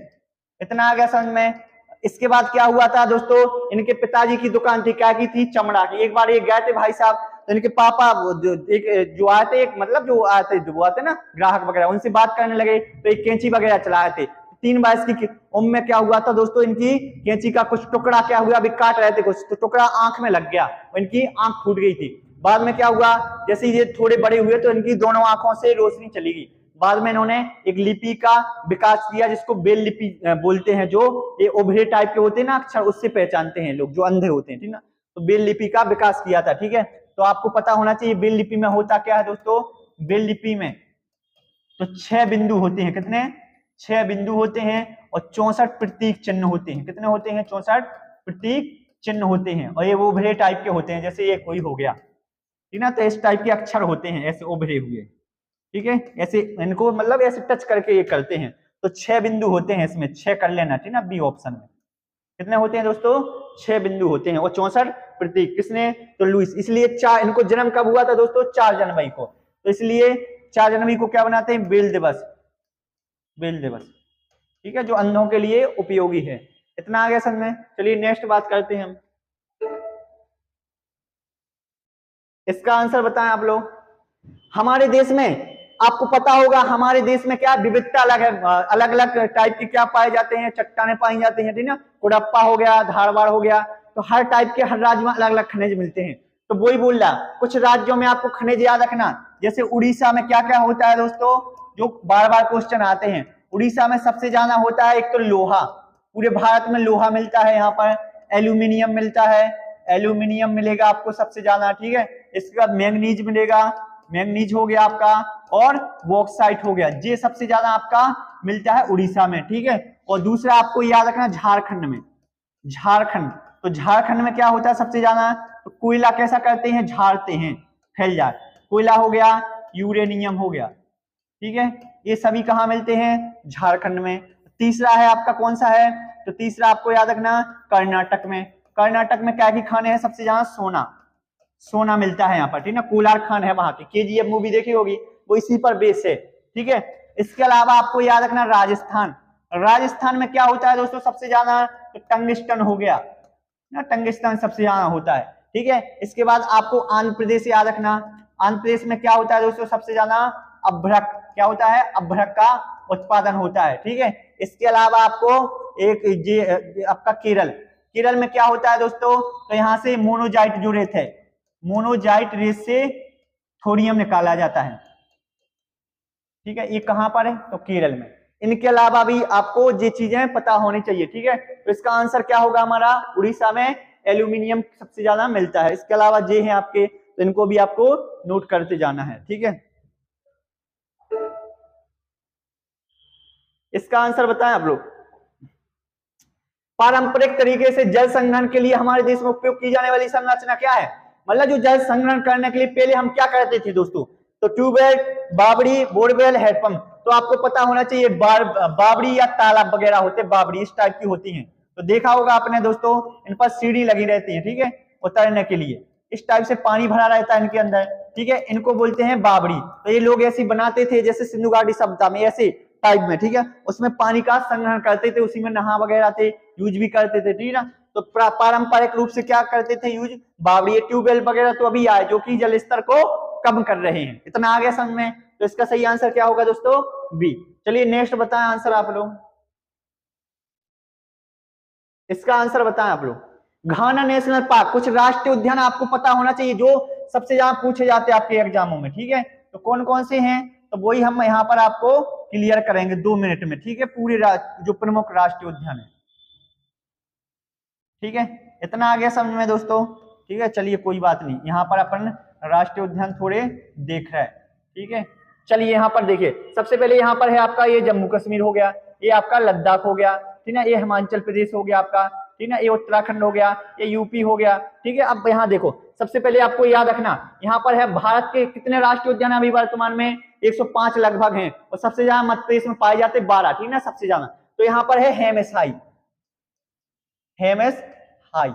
इतना आ गया समझ में। इसके बाद क्या हुआ था दोस्तों, इनके पिताजी की दुकान थी, क्या की थी, चमड़ा की। एक बार ये गए थे भाई साहब, तो इनके पापा जो आए थे, एक मतलब जो आए थे, जो आते ना ग्राहक वगैरह, उनसे बात करने लगे, तो एक कैंची वगैरह चलाए थे। 3 वर्ष की उम्र में क्या हुआ था दोस्तों, इनकी कैंची का कुछ टुकड़ा क्या हुआ, अभी काट रहे थे कुछ, तो टुकड़ा आंख में लग गया, इनकी आंख फूट गई थी। बाद में क्या हुआ, जैसे ये थोड़े बड़े हुए तो इनकी दोनों आंखों से रोशनी चली गई। बाद में इन्होंने एक लिपि का विकास किया, जिसको बेल लिपि बोलते हैं, जो ये उभरे टाइप के होते हैं ना अक्षर, उससे पहचानते हैं लोग जो अंधे होते हैं, ठीक ना। तो बेल लिपि का विकास किया था, ठीक है। तो आपको पता होना चाहिए बेल लिपि में होता क्या है दोस्तों, बेल लिपि में तो 6 बिंदु होते हैं, कितने, 6 बिंदु होते हैं, और 64 प्रतीक चिन्ह होते हैं। कितने होते हैं, 64 प्रतीक चिन्ह होते हैं, और ये वो उभरे टाइप के होते हैं, जैसे ये कोई हो गया, ठीक ना। तो इस टाइप के अक्षर होते हैं, ऐसे उभरे हुए, ठीक है। ऐसे इनको मतलब ऐसे टच करके ये करते हैं। तो 6 बिंदु होते हैं इसमें, 6 कर लेना, ठीक ना, बी ऑप्शन में। कितने होते हैं दोस्तों, 6 बिंदु होते हैं, और 64 प्रतीक। किसने, तो लुईस। इसलिए 4, इनको जन्म कब हुआ था दोस्तों, 4 जनवरी को। तो इसलिए 4 जनवरी को क्या बनाते हैं, बेल दिवस, बेल दिवस, ठीक है, जो अंधों के लिए उपयोगी है। इतना आ गया समझ में। चलिए नेक्स्ट बात करते हैं हम। इसका आंसर बताएं आप लोग। हमारे देश में आपको पता होगा, हमारे देश में क्या विविधता अलग है, अलग अलग टाइप के क्या पाए जाते हैं, चट्टाने पाई जाती हैं, ठीक ना। कुड़प्पा हो गया, धारवाड़ हो गया, तो हर टाइप के हर राज्य में अलग अलग खनिज मिलते हैं। तो वही बोल रहा, कुछ राज्यों में आपको खनिज याद रखना, जैसे उड़ीसा में क्या क्या होता है दोस्तों, जो बार बार क्वेश्चन आते हैं। उड़ीसा में सबसे ज्यादा होता है एक तो लोहा, पूरे भारत में लोहा मिलता है यहाँ पर। एल्यूमिनियम मिलता है, एल्यूमिनियम मिलेगा आपको सबसे ज्यादा, ठीक है। इसके बाद मैंगनीज मिलेगा, मैंगनीज हो गया आपका, और बॉक्साइट हो गया, ये सबसे ज्यादा आपका मिलता है उड़ीसा में, ठीक है। और दूसरा आपको याद रखना झारखंड में, झारखंड, तो झारखंड में क्या होता है सबसे ज्यादा, तो कोयला कैसा करते हैं, झाड़ते हैं, फैल जाए, कोयला हो गया, यूरेनियम हो गया, ठीक है। ये सभी कहाँ मिलते हैं, झारखंड में। तीसरा है आपका कौन सा है, तो तीसरा आपको याद रखना कर्नाटक में। कर्नाटक में क्या की खाने हैं सबसे ज्यादा, सोना, सोना मिलता है यहाँ पर, ठीक है। कोलार खान है वहां की, केजीएफ मूवी देखी होगी, वो इसी पर बेस है, ठीक है। इसके अलावा आपको याद रखना राजस्थान, राजस्थान में क्या होता है दोस्तों सबसे ज्यादा, तो टंगस्टन हो गया ना, टंगस्टन सबसे ज्यादा होता है, ठीक है। इसके बाद आपको आंध्र प्रदेश याद रखना, आंध्र प्रदेश में क्या होता है दोस्तों सबसे ज्यादा, अभ्रक, क्या होता है, अभ्रक का उत्पादन होता है, ठीक है। इसके अलावा आपको एक ये आपका केरल, केरल में क्या होता है दोस्तों, तो यहाँ से मोनोजाइट जो रेत है, मोनोजाइट रेत से थोरियम निकाला जाता है, ठीक है। ये कहां पर है, तो केरल में। इनके अलावा भी आपको ये चीजें पता होनी चाहिए, ठीक है। तो इसका आंसर क्या होगा हमारा, उड़ीसा में एल्यूमिनियम सबसे ज्यादा मिलता है। इसके अलावा ये हैं आपके, तो इनको भी आपको नोट करते जाना है, ठीक है। इसका आंसर बताएं आप लोग। पारंपरिक तरीके से जल संग्रहण के लिए हमारे देश में उपयोग की जाने वाली संरचना क्या है, मतलब जो जल संग्रहण करने के लिए पहले हम क्या करते थे दोस्तों, तो ट्यूबवेल, बावड़ी, बोरवेल, हैंडपंप। तो आपको पता होना चाहिए बावड़ी या तालाब वगैरह होते, बावड़ी इस टाइप की होती हैं। तो देखा होगा आपने दोस्तों, इन पर सीढ़ी लगी रहती है, ठीक है, उतरने के लिए। इस टाइप से पानी भरा रहता है इनके अंदर, ठीक है। इनको बोलते हैं बावड़ी। तो ये लोग ऐसी बनाते थे जैसे सिंधु घाटी सभ्यता में, ऐसे टाइप में, ठीक है। उसमें पानी का संग्रहण करते थे, उसी में नहा वगैरह थे, यूज भी करते थे, ठीक है ना। तो पारंपरिक रूप से क्या करते थे यूज, बावड़ी, ट्यूबवेल वगैरह तो अभी आए जो कि जल स्तर को कम कर रहे हैं। इतना आ गया समझ में। तो इसका सही आंसर क्या होगा दोस्तों, बी। चलिए नेक्स्ट बताएं आंसर आप लोग, इसका आंसर बताएं आप लोग। घाना नेशनल पार्क, कुछ राष्ट्रीय उद्यान आपको पता होना चाहिए जो सबसे ज्यादा पूछे जाते हैं आपके एग्जामों में, ठीक है। तो कौन कौन से हैं, तो वही हम यहाँ पर आपको क्लियर करेंगे 2 मिनट में, ठीक है, पूरे जो प्रमुख राष्ट्रीय उद्यान है, ठीक है। इतना आ गया समझ में दोस्तों, ठीक है। चलिए कोई बात नहीं, यहाँ पर अपन राष्ट्रीय उद्यान थोड़े देख रहे हैं, ठीक है। चलिए यहाँ पर देखिए, सबसे पहले यहाँ पर है आपका ये जम्मू कश्मीर हो गया, ये आपका लद्दाख हो गया, ठीक है, ये हिमाचल प्रदेश हो गया आपका, ठीक है, ये उत्तराखंड हो गया, ये यूपी हो गया, ठीक है। अब यहाँ देखो, सबसे पहले आपको याद रखना, यहाँ पर है भारत के कितने राष्ट्रीय उद्यान अभी वर्तमान में 105 लगभग हैं, और सबसे ज्यादा मध्य प्रदेश में पाए जाते 12, ठीक है ना, सबसे ज्यादा। तो यहाँ पर है हेमस हाई, हेमस हाई,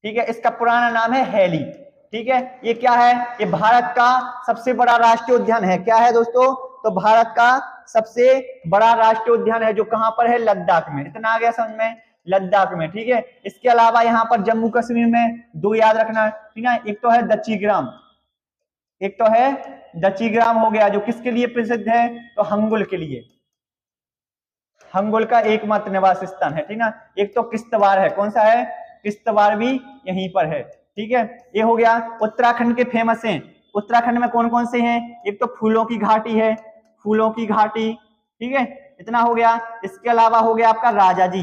ठीक है, इसका पुराना नाम है हैली, ठीक है। ये क्या है, ये भारत का सबसे बड़ा राष्ट्रीय उद्यान है, क्या है दोस्तों, तो भारत का सबसे बड़ा राष्ट्रीय उद्यान है, जो कहां पर है, लद्दाख में। इतना आ गया समझ में, लद्दाख में, ठीक है। इसके अलावा यहाँ पर जम्मू कश्मीर में 2 याद रखना, ठीक है, एक तो है दच्चीग्राम, एक तो है दच्चीग्राम हो गया, जो किसके लिए प्रसिद्ध है, तो हंगुल के लिए, हंगुल का एकमात्र निवास स्थान है, ठीक ना। एक तो किश्तवाड़ है, कौन सा है, किश्तवाड़ भी यहीं पर है, ठीक है। ये हो गया उत्तराखंड के फेमस हैं, उत्तराखंड में कौन कौन से हैं, एक तो फूलों की घाटी है, फूलों की घाटी, ठीक है, इतना हो गया। इसके अलावा हो गया आपका राजाजी,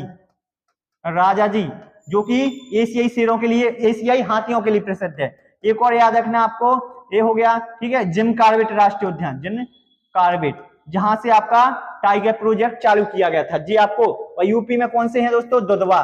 राजाजी जो कि एशियाई शेरों के लिए, एशियाई हाथियों के लिए प्रसिद्ध है। एक और याद रखना आपको, ये हो गया, ठीक है, जिम कॉर्बेट राष्ट्रीय उद्यान, जिम कॉर्बेट, जहां से आपका टाइगर प्रोजेक्ट चालू किया गया था जी आपको। और यूपी में कौन से हैं दोस्तों, दुधवा,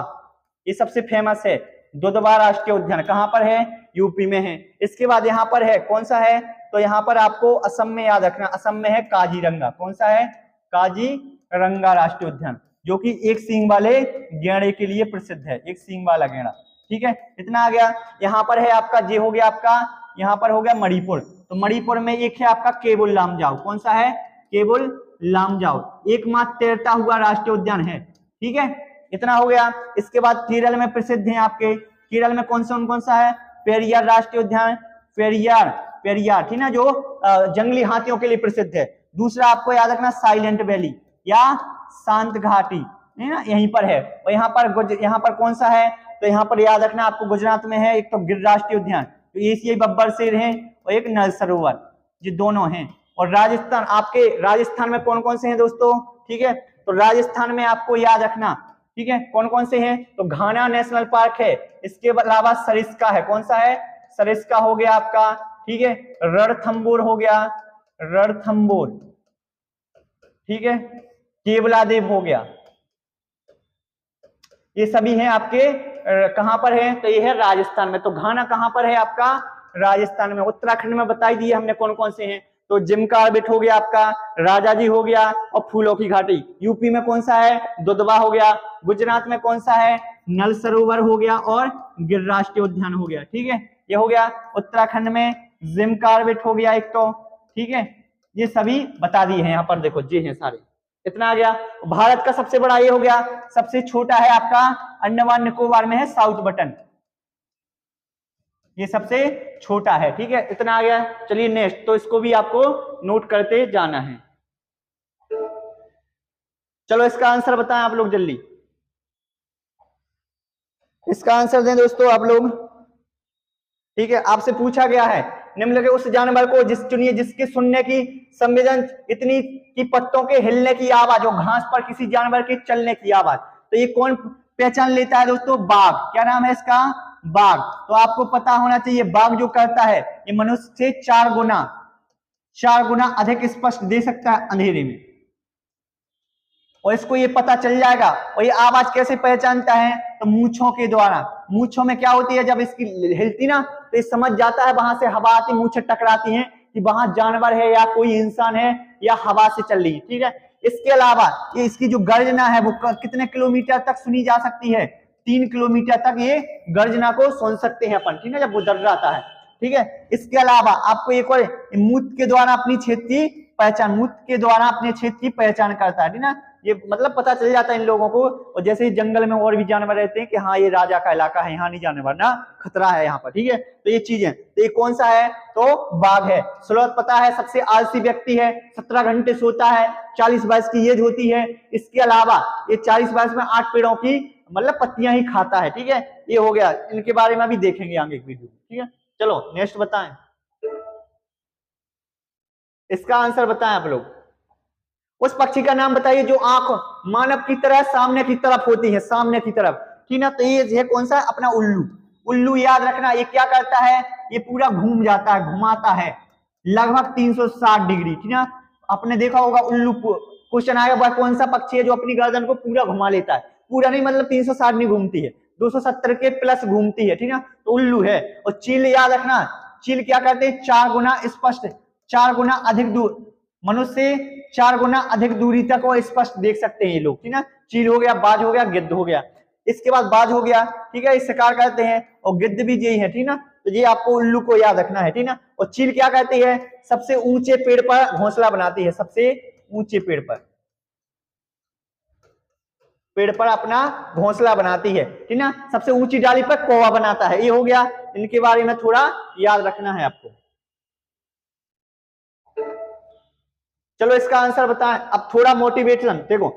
ये सबसे फेमस है, दुधवा राष्ट्रीय उद्यान कहां पर है, यूपी में है। इसके बाद यहाँ पर है, कौन सा है, तो यहाँ पर आपको असम में याद रखना, असम में है काजीरंगा, कौन सा है, काजीरंगा राष्ट्रीय उद्यान, जो कि एक सींग वाले गेंडे के लिए प्रसिद्ध है, एक सींग वाला गेंडा, ठीक है। इतना आ गया। यहाँ पर है आपका, जे हो गया आपका, यहाँ पर हो गया मणिपुर, तो मणिपुर में एक है आपका केबुल लामजाओ, कौन सा है, केबुल लामजाओ, एकमात्र तैरता हुआ राष्ट्रीय उद्यान है, ठीक है। इतना हो गया। इसके बाद केरल में प्रसिद्ध है आपके, केरल में कौन सा है, पेरियार राष्ट्रीय उद्यान, पेरियार, पेरियार, ठीक ना, जो जंगली हाथियों के लिए प्रसिद्ध है। दूसरा आपको याद रखना साइलेंट वैली या शांत घाटी, है ना, यहीं पर है। और यहाँ पर कौन सा है, तो यहाँ पर याद रखना आपको गुजरात में है, एक तो गिर राष्ट्रीय उद्यान, तो एशियाई बब्बर शेर है, और एक नल सरोवर, ये दोनों हैं। और राजस्थान, आपके राजस्थान में कौन कौन से हैं दोस्तों, ठीक है, तो राजस्थान में आपको याद रखना, ठीक है, कौन कौन से हैं, तो घाना नेशनल पार्क है, इसके अलावा सरिस्का है, कौन सा है, सरिस्का हो गया आपका, ठीक है, रणथंबोर हो गया, रणथंबोर, ठीक है, केवलादेव हो गया, ये सभी हैं आपके कहां पर है, तो ये है राजस्थान में। तो घाना कहां पर है आपका, राजस्थान में। उत्तराखंड में बताई दिए हमने कौन कौन से हैं, तो जिम कॉर्बेट हो गया आपका, राजाजी हो गया, और फूलों की घाटी। यूपी में कौन सा है, दुधवा हो गया। गुजरात में कौन सा है, नल सरोवर हो गया, और गिर राष्ट्रीय उद्यान हो गया, ठीक है, ये हो गया। उत्तराखंड में जिम कॉर्बेट हो गया एक तो, ठीक है, ये सभी बता दिए हैं यहाँ पर, देखो ये हैं सारे। इतना आ गया। भारत का सबसे बड़ा ये हो गया, सबसे छोटा है आपका अंडमान निकोबार में है साउथ बटन, ये सबसे छोटा है, ठीक है, इतना आ गया। चलिए नेक्स्ट, तो इसको भी आपको नोट करते जाना है। चलो इसका आंसर बताएं आप लोग जल्दी, इसका आंसर दें दोस्तों आप लोग, ठीक है। आपसे पूछा गया है निम्नलिखित उस जानवर को चुनिए जिसके सुनने की संवेदन इतनी कि पत्तों के हिलने की आवाज और घास पर किसी जानवर के चलने की आवाज। तो ये कौन पहचान लेता है दोस्तों, बाघ। क्या नाम है इसका, बाघ। तो आपको पता होना चाहिए बाघ जो करता है ये मनुष्य से 4 गुना अधिक स्पष्ट दे सकता है अंधेरे में, और इसको ये पता चल जाएगा। और ये आवाज कैसे पहचानता है, तो मूंछों के द्वारा। मूंछों में क्या होती है, जब इसकी हिलती ना तो ये समझ जाता है, वहां से हवा आती, मूंछें टकराती हैं कि वहां जानवर है या कोई इंसान है या हवा से चल रही है, ठीक है। इसके अलावा ये इसकी जो गर्जना है वो कितने किलोमीटर तक सुनी जा सकती है, 3 किलोमीटर तक ये गर्जना को सुन सकते हैं अपन, ठीक है, जब वो डराता है, ठीक है। इसके अलावा आपको एक और, मूत्र के द्वारा अपनी क्षेत्र की पहचान, मूत्र के द्वारा अपने क्षेत्र की पहचान करता है, ठीक ना, ये मतलब पता चल जाता है इन लोगों को। और जैसे ही जंगल में और भी जानवर रहते हैं कि हाँ ये राजा का इलाका है, यहाँ नहीं जाने वरना खतरा है यहाँ पर, ठीक है। तो ये चीजें, तो ये कौन सा है, तो बाघ है। स्लोथ पता है सबसे आलसी व्यक्ति है, 17 घंटे सोता है, 40 वर्ष की एज होती है। इसके अलावा ये 40 वर्ष में 8 पेड़ों की मतलब पत्तियां ही खाता है, ठीक है। ये हो गया, इनके बारे में भी देखेंगे आगे एक वीडियो, ठीक है। चलो नेक्स्ट बताएं, इसका आंसर बताएं आप लोग। उस पक्षी का नाम बताइए जो आंख मानव की तरह सामने की तरफ होती है, सामने की तरफ, ठीक ना। तो ये है कौन सा, अपना उल्लू। उल्लू याद रखना, ये क्या करता है, ये पूरा घूम जाता है, घुमाता है लगभग 360 डिग्री, ठीक ना। आपने देखा होगा उल्लू, क्वेश्चन आएगा वह कौन सा पक्षी है जो अपनी गर्दन को पूरा घुमा लेता है, पूरा नहीं मतलब 360 नहीं घूमती है, 270 के प्लस घूमती है, ठीक ना। तो उल्लू है। और चील याद रखना, चील क्या करते हैं, 4 गुना स्पष्ट, 4 गुना अधिक दूर, मनुष्य 4 गुना अधिक दूरी तक वो स्पष्ट देख सकते हैं ये लोग, ठीक ना। चील हो गया, बाज हो गया, गिद्ध हो गया, इसके बाद बाज हो गया, ठीक है, शिकार करते हैं, और गिद्ध भी यही है, ठीक ना। तो ये आपको उल्लू को याद रखना है, ठीक ना। और चील क्या कहती है, सबसे ऊंचे पेड़ पर घोंसला बनाती है, सबसे ऊंचे पेड़ पर अपना घोंसला बनाती है, ठीक ना। सबसे ऊंची डाली पर कौवा बनाता है। ये हो गया, इनके बारे में थोड़ा याद रखना है आपको। चलो इसका आंसर बताएं। अब थोड़ा मोटिवेशन देखो,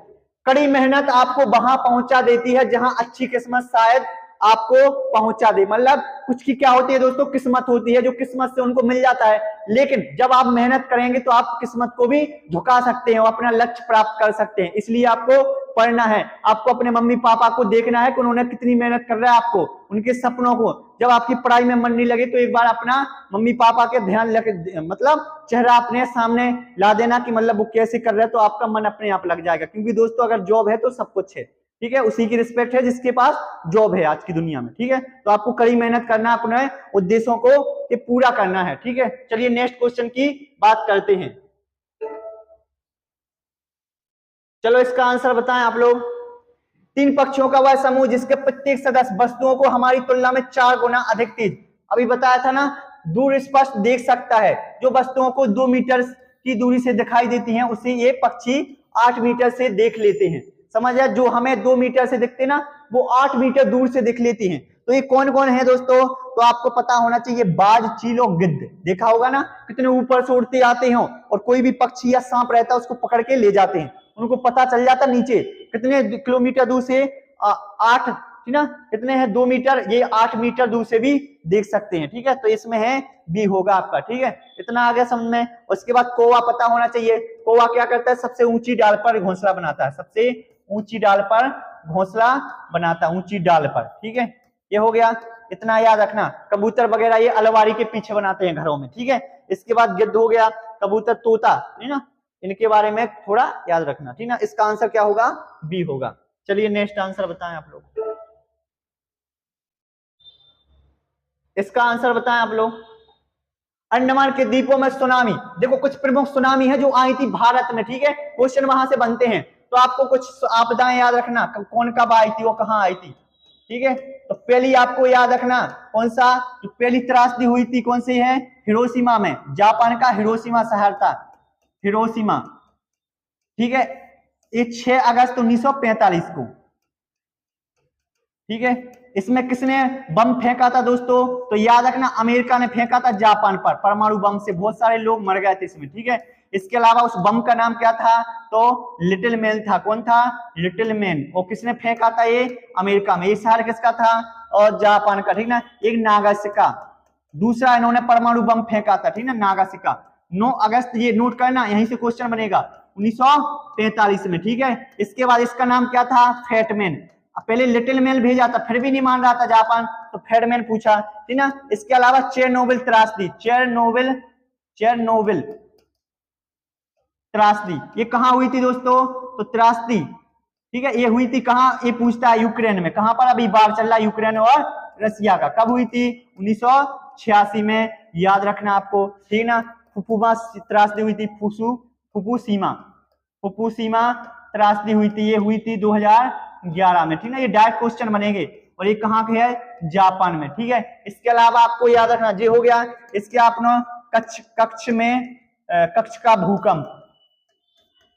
कड़ी मेहनत आपको वहां पहुंचा देती है जहां अच्छी किस्मत शायद आपको पहुंचा दे। मतलब कुछ की क्या होती है दोस्तों, किस्मत होती है, जो किस्मत से उनको मिल जाता है। लेकिन जब आप मेहनत करेंगे तो आप किस्मत को भी झुका सकते हैं और अपना लक्ष्य प्राप्त कर सकते हैं। इसलिए आपको पढ़ना है, आपको अपने मम्मी पापा को देखना है कि उन्होंने कितनी मेहनत कर रहा है, आपको उनके सपनों को। जब आपकी पढ़ाई में मन नहीं लगे तो एक बार अपना मम्मी पापा के ध्यान लगे, मतलब चेहरा अपने सामने ला देना कि मतलब वो कैसे कर रहे हैं, तो आपका मन अपने आप लग जाएगा। क्योंकि दोस्तों अगर जॉब है तो सब कुछ है, ठीक है, उसी की रिस्पेक्ट है जिसके पास जॉब है आज की दुनिया में, ठीक है। तो आपको कड़ी मेहनत करना, अपने उद्देश्यों को ये पूरा करना है, ठीक है। चलिए नेक्स्ट क्वेश्चन की बात करते हैं। चलो इसका आंसर बताएं आप लोग। 3 पक्षियों का वह समूह जिसके प्रत्येक सदस्य वस्तुओं को हमारी तुलना में 4 गुना अधिक तेज, अभी बताया था ना, दूर स्पष्ट देख सकता है। जो वस्तुओं को 2 मीटर की दूरी से दिखाई देती हैं उसे ये पक्षी 8 मीटर से देख लेते हैं। समझ आया, जो हमें 2 मीटर से दिखते ना वो 8 मीटर दूर से देख लेती हैं। तो ये कौन कौन है दोस्तों, तो आपको पता होना चाहिए, बाज, चील और गिद्ध। देखा होगा ना कितने ऊपर से उड़ते आते हैं, और कोई भी पक्षी या सांप रहता है उसको पकड़ के ले जाते हैं, उनको पता चल जाता नीचे कितने किलोमीटर दूर से, 8, ठीक ना, कितने हैं 2 मीटर, ये 8 मीटर दूर से भी देख सकते हैं, ठीक है। तो इसमें है बी होगा आपका, ठीक है। इतना आ गया समझ में। उसके बाद कौवा पता होना चाहिए, कौवा क्या करता है, सबसे ऊंची डाल पर घोंसला बनाता है, सबसे ऊंची डाल पर घोंसला बनाता है, ऊंची डाल पर, ठीक है। ये हो गया, इतना याद रखना। कबूतर वगैरह ये अलमारी के पीछे बनाते हैं घरों में, ठीक है। इसके बाद गिद्ध हो गया, कबूतर, तोता, है ना, इनके बारे में थोड़ा याद रखना, ठीक ना। इसका आंसर क्या होगा, बी होगा। चलिए नेक्स्ट आंसर बताएं आप लोग। इसका आंसर बताएं आप लोग। अंडमान के द्वीपों में सुनामी, देखो कुछ प्रमुख सुनामी है जो आई थी भारत में, ठीक है, क्वेश्चन वहां से बनते हैं। तो आपको कुछ आपदाएं याद रखना, कौन कब आई थी, वो कहां आई थी, ठीक है। तो पहली आपको याद रखना कौन सा, जो पहली त्रासदी हुई थी कौन सी है, हिरोशिमा में, जापान का हिरोशिमा शहर था, हिरोशिमा, ठीक है। ये 6 अगस्त 1945 को, ठीक है। इसमें किसने बम फेंका था दोस्तों, तो याद रखना अमेरिका ने फेंका था जापान पर, परमाणु बम से बहुत सारे लोग मर गए थे इसमें, ठीक है। इसके अलावा उस बम का नाम क्या था, तो लिटिल मैन था। कौन था, लिटिल मैन। और किसने फेंका था, ये अमेरिका में। ये शहर किसका था, और जापान का, ठीक ना। एक नागासाकी, दूसरा इन्होंने परमाणु बम फेंका था, ठीक ना, नागासाकी। 9 अगस्त, ये नोट करना, यहीं से क्वेश्चन बनेगा, 1943 में, ठीक है। इसके बाद इसका नाम क्या था, फैटमैन। पहले लिटिल मैन भेजा था, फिर भी नहीं मान रहा था जापान, तो फैटमैन पूछा, ठीक ना। इसके अलावा चेरनोबिल त्रासदी, चेरनोबिल त्रासदी, ये कहां हुई थी दोस्तों, तो त्रासदी, ठीक है, ये हुई थी कहां, ये पूछता है यूक्रेन में। कहां पर अभी वार चल रहा है यूक्रेन और रसिया का, कब हुई थी, 1986 में, याद रखना आपको, ठीक ना। फुकुशिमा त्रासदी हुई थी, फुकुशिमा त्रासदी हुई थी, ये हुई थी 2011 में, ठीक ना। ये डायरेक्ट क्वेश्चन बनेंगे, और ये कहां के है, जापान में, ठीक है। इसके अलावा आपको याद रखना, ये हो गया। इसके अपना कच्छ का भूकंप,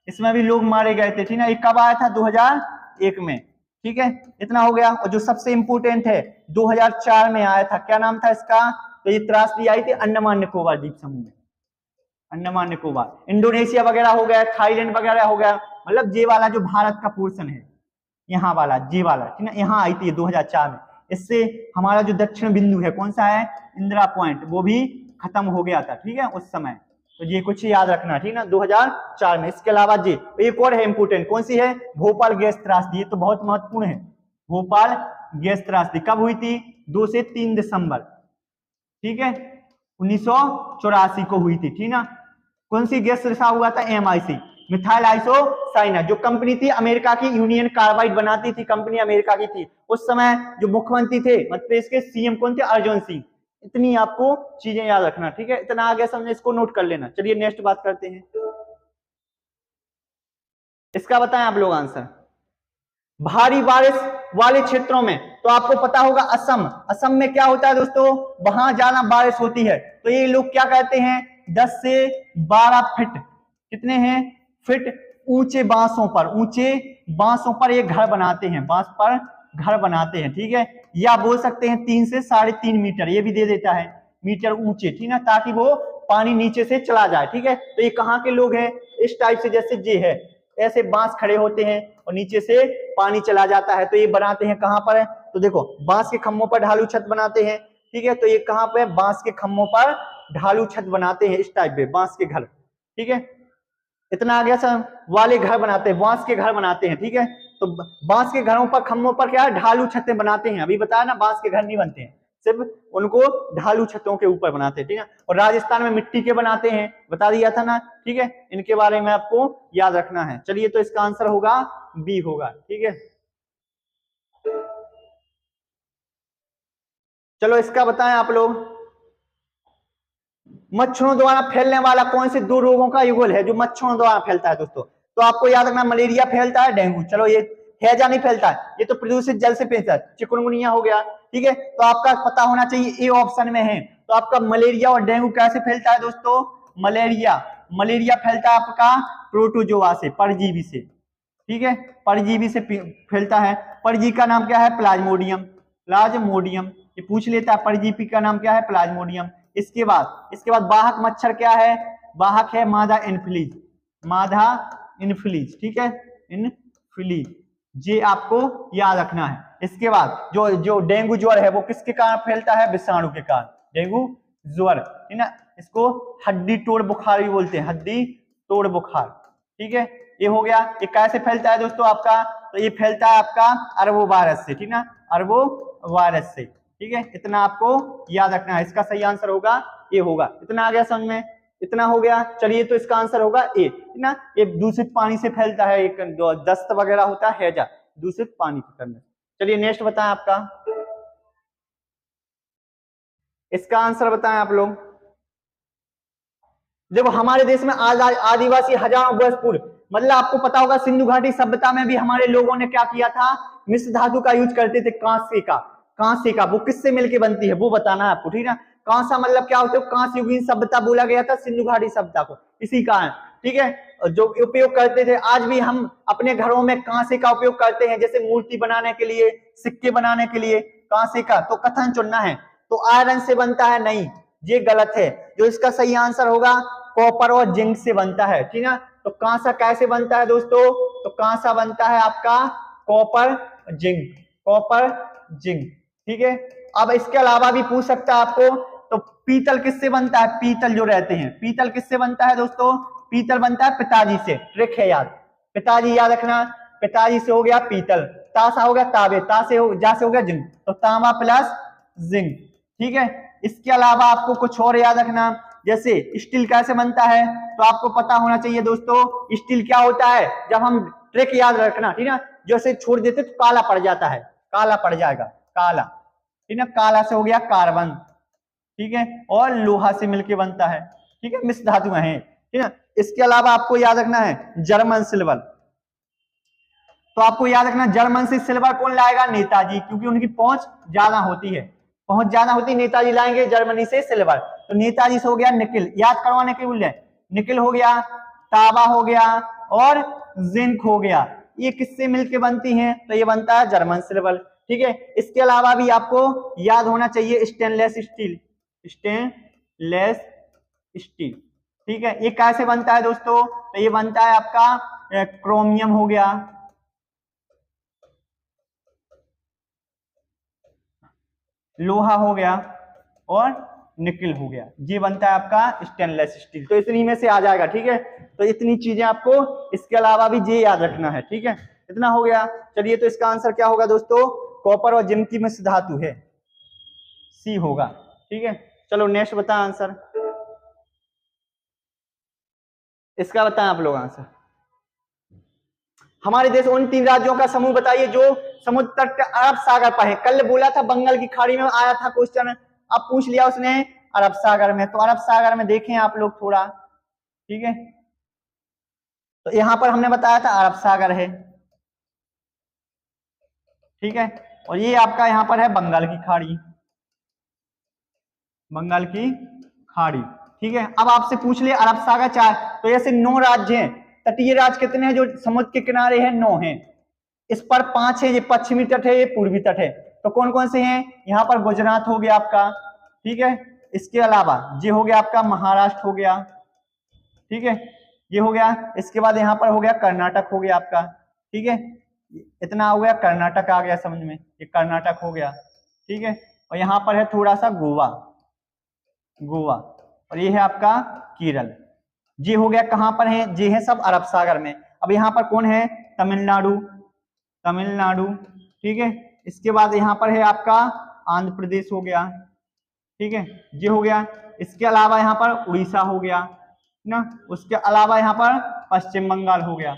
इसमें भी लोग मारे गए थे, ठीक ना। ये कब आया था, 2001 में, ठीक है। इतना हो गया। और जो सबसे इंपोर्टेंट है, 2004 में आया था, क्या नाम था इसका, तो ये त्रासदी आई थी अंडमान निकोबार द्वीप समूह में, अंडमान निकोबार। इंडोनेशिया वगैरह हो गया, थाईलैंड वगैरह हो गया, मतलब ये वाला जो भारत का पोर्शन है, यहाँ वाला जे वाला, ठीक है, यहाँ आई थी 2004 में। इससे हमारा जो दक्षिण बिंदु है कौन सा है, इंदिरा पॉइंट, वो भी खत्म हो गया था, ठीक है, उस समय। तो ये कुछ याद रखना, ठीक है ना, 2004 में। इसके अलावा जी एक और है इंपोर्टेंट, कौन सी है, भोपाल गैस त्रासदी, ये तो बहुत महत्वपूर्ण है। भोपाल गैस त्रासदी कब हुई थी, 2 से 3 दिसंबर, ठीक है, 1984 को हुई थी, ठीक ना। कौन सी गैस रिसा हुआ था, MIC, मिथाइल आइसोसाइनाइड, जो कंपनी थी अमेरिका की, यूनियन कार्बाइड बनाती थी कंपनी, अमेरिका की थी। उस समय जो मुख्यमंत्री थे मध्य प्रदेश के, CM कौन थे, अर्जुन सिंह। इतनी आपको चीजें याद रखना, ठीक है, इतना आगे समझे, इसको नोट कर लेना। चलिए नेक्स्ट बात करते हैं, इसका बताएं आप लोग आंसर। भारी बारिश वाले क्षेत्रों में, तो आपको पता होगा असम, असम में क्या होता है दोस्तों, वहां ज्यादा बारिश होती है, तो ये लोग क्या कहते हैं, 10 से 12 फीट, कितने हैं, फिट ऊंचे बांसों पर, ऊंचे बांसों पर ये घर बनाते हैं, बांस पर घर बनाते हैं, ठीक है, या बोल सकते हैं 3 से 3.5 मीटर, ये भी दे देता है मीटर ऊंचे, ठीक है, ताकि वो पानी नीचे से चला जाए, ठीक है। तो ये कहाँ के लोग हैं, इस टाइप से, जैसे ये है, ऐसे बांस खड़े होते हैं और नीचे से पानी चला जाता है, तो ये बनाते हैं कहां पर है, तो देखो बांस के खम्भों पर ढालू छत बनाते हैं, ठीक है, तो ये कहां पे, बांस के खम्भों पर ढालू छत बनाते हैं, इस टाइप के बांस के घर, ठीक है। इतना आ गया सर, वाले घर बनाते हैं, बांस के घर बनाते हैं, ठीक है। तो बांस के घरों पर, खम्भों पर क्या है, ढालू छतें बनाते हैं, अभी बताया ना, बांस के घर नहीं बनते हैं, सिर्फ उनको ढालू छतों के ऊपर बनाते हैं, ठीक है। और राजस्थान में मिट्टी के बनाते हैं, बता दिया था ना, ठीक है, इनके बारे में आपको याद रखना है। चलिए, तो इसका आंसर होगा बी होगा, ठीक है। चलो इसका बताएं आप लोग, मच्छरों द्वारा फैलने वाला कौन से 2 रोगों का युगल है जो मच्छरों द्वारा फैलता है दोस्तों, तो आपको याद रखना, मलेरिया फैलता है, डेंगू, चलो ये हैजा नहीं फैलता है, ये तो प्रदूषित जल से फैलता है, चिकुनगुनिया हो गया, ठीक है। तो आपका पता होना चाहिए, ए ऑप्शन में है, तो आपका मलेरिया और डेंगू कैसे फैलता है दोस्तों, मलेरिया फैलता है आपका प्रोटोजोआ से, परजीवी से, ठीक है, परजीवी से फैलता है। परजीवी का नाम क्या है, प्लाज्मोडियम, ये पूछ लेता है, परजीवी का नाम क्या है, प्लाज्मोडियम। इसके बाद वाहक मच्छर क्या है, वाहक है मादा इनफ्लूएंजा, ठीक है, इनफ्लूएंजा, ये आपको याद रखना है। इसके बाद जो डेंगू ज्वर है वो किसके कारण फैलता है, विषाणु के कारण, डेंगू ज्वर, ठीक है, इसको हड्डी तोड़ बुखार भी बोलते हैं, हड्डी तोड़ बुखार, ठीक है। ये हो गया, ये कैसे फैलता है दोस्तों आपका, तो ये फैलता है आपका अरबो वायरस से, ठीक है, अरबो वायरस से, ठीक है, इतना आपको याद रखना है। इसका सही आंसर होगा ए होगा, इतना आ गया समझ में, इतना हो गया। चलिए, तो इसका आंसर होगा ए, ठीक ना। ये दूषित पानी से फैलता है, एक दस्त वगैरह होता है, हैजा, दूषित पानी के कारण। चलिए नेक्स्ट बताएं आपका, इसका आंसर बताएं आप लोग। जब हमारे देश में आदिवासी हजारों वर्ष पूर्व, मतलब आपको पता होगा सिंधु घाटी सभ्यता में भी हमारे लोगों ने क्या किया था, मिश्र धातु का यूज करते थे, कांसे का, वो किससे मिलके बनती है वो बताना है आपको, ठीक है। कांसा मतलब क्या होता है, कांस्य युगीन सभ्यता बोला गया था सिंधु घाटी सभ्यता को, इसी कारण, ठीक है, जो उपयोग करते थे। आज भी हम अपने घरों में कांसे का उपयोग करते हैं, जैसे मूर्ति बनाने के लिए, सिक्के बनाने के लिए कांसे का, तो कथन चुनना है। तो आयरन से बनता है, नहीं, ये गलत है। जो इसका सही आंसर होगा कॉपर और जिंक से बनता है, ठीक है। तो कांसा कैसे बनता है दोस्तों, तो कांसा बनता है आपका कॉपर जिंक, ठीक है। अब इसके अलावा भी पूछ सकता है आपको, तो पीतल किससे बनता है, पीतल जो रहते हैं, पीतल किससे बनता है दोस्तों, पीतल बनता है पिताजी से, ट्रिक है याद, पिताजी याद रखना, पिताजी से हो गया पीतल, तासा हो गया तांबे, जा से हो गया जिंक, तो तांबा प्लस जिंक, ठीक है। इसके अलावा आपको कुछ और याद रखना, जैसे स्टील कैसे बनता है, तो आपको पता होना चाहिए दोस्तों, स्टील क्या होता है, जब हम ट्रिक याद रखना, ठीक है, जैसे छोड़ देते तो काला पड़ जाता है, काला पड़ जाएगा, काला, ठीक है, काला से हो गया कार्बन, ठीक है, और लोहा से मिलके बनता है, ठीक है, मिश्र धातुएं हैं, ठीक है। इसके अलावा आपको याद रखना है जर्मन सिल्वर, तो आपको याद रखना जर्मन से सिल्वर कौन लाएगा, नेताजी, क्योंकि उनकी पहुंच ज्यादा होती है, नेताजी लाएंगे जर्मनी से सिल्वर। तो नेताजी से हो गया निकिल, याद करवाने के लिए, निकिल हो गया, तांबा हो गया और जिंक हो गया, ये किससे मिलके बनती हैं, तो ये बनता है जर्मन सिल्वर, ठीक है। इसके अलावा भी आपको याद होना चाहिए स्टेनलेस स्टील, ठीक है, ये कैसे बनता है दोस्तों, तो ये बनता है आपका क्रोमियम हो गया, लोहा हो गया और निकल हो गया, ये बनता है आपका स्टेनलेस स्टील। तो इतनी में से आ जाएगा, ठीक है। तो इतनी चीजें आपको इसके अलावा भी ये याद रखना है, ठीक है। इतना हो गया। चलिए, तो इसका आंसर क्या होगा दोस्तों? कॉपर और जिंक की मिश्र धातु है, सी होगा, ठीक है। चलो नेक्स्ट बताएं आंसर, इसका बताएं आप लोग आंसर। हमारे देश उन 3 राज्यों का समूह बताइए जो समुद्र तट के अरब सागर पर है। कल बोला था बंगाल की खाड़ी में आया था क्वेश्चन, अब पूछ लिया उसने अरब सागर में। तो अरब सागर में देखें आप लोग थोड़ा, ठीक है। तो यहां पर हमने बताया था अरब सागर है, ठीक है। और ये आपका यहां पर है बंगाल की खाड़ी, बंगाल की खाड़ी, ठीक है। अब आपसे पूछ लिया अरब सागर 4, तो ऐसे 9 राज्य हैं। तटीय राज्य कितने हैं जो समुद्र के किनारे हैं? 9 हैं। इस पर 5 है, ये पश्चिमी तट है, ये पूर्वी तट है। तो कौन कौन से हैं? यहाँ पर गुजरात हो गया आपका, ठीक है। इसके अलावा ये हो गया आपका महाराष्ट्र हो गया, ठीक है, ये हो गया। इसके बाद यहाँ पर हो गया कर्नाटक हो गया आपका, ठीक है। इतना हो गया, कर्नाटक आ गया समझ में, ये कर्नाटक हो गया, ठीक है। और यहाँ पर है थोड़ा सा गोवा, गोवा। और ये है आपका केरल। ये हो गया, कहां पर है? ये है सब अरब सागर में। अब यहाँ पर कौन है? तमिलनाडु, तमिलनाडु, ठीक है। इसके बाद यहाँ पर है आपका आंध्र प्रदेश हो गया, ठीक है, ये हो गया। इसके अलावा यहाँ पर उड़ीसा हो गया ना, उसके अलावा यहाँ पर पश्चिम बंगाल हो गया,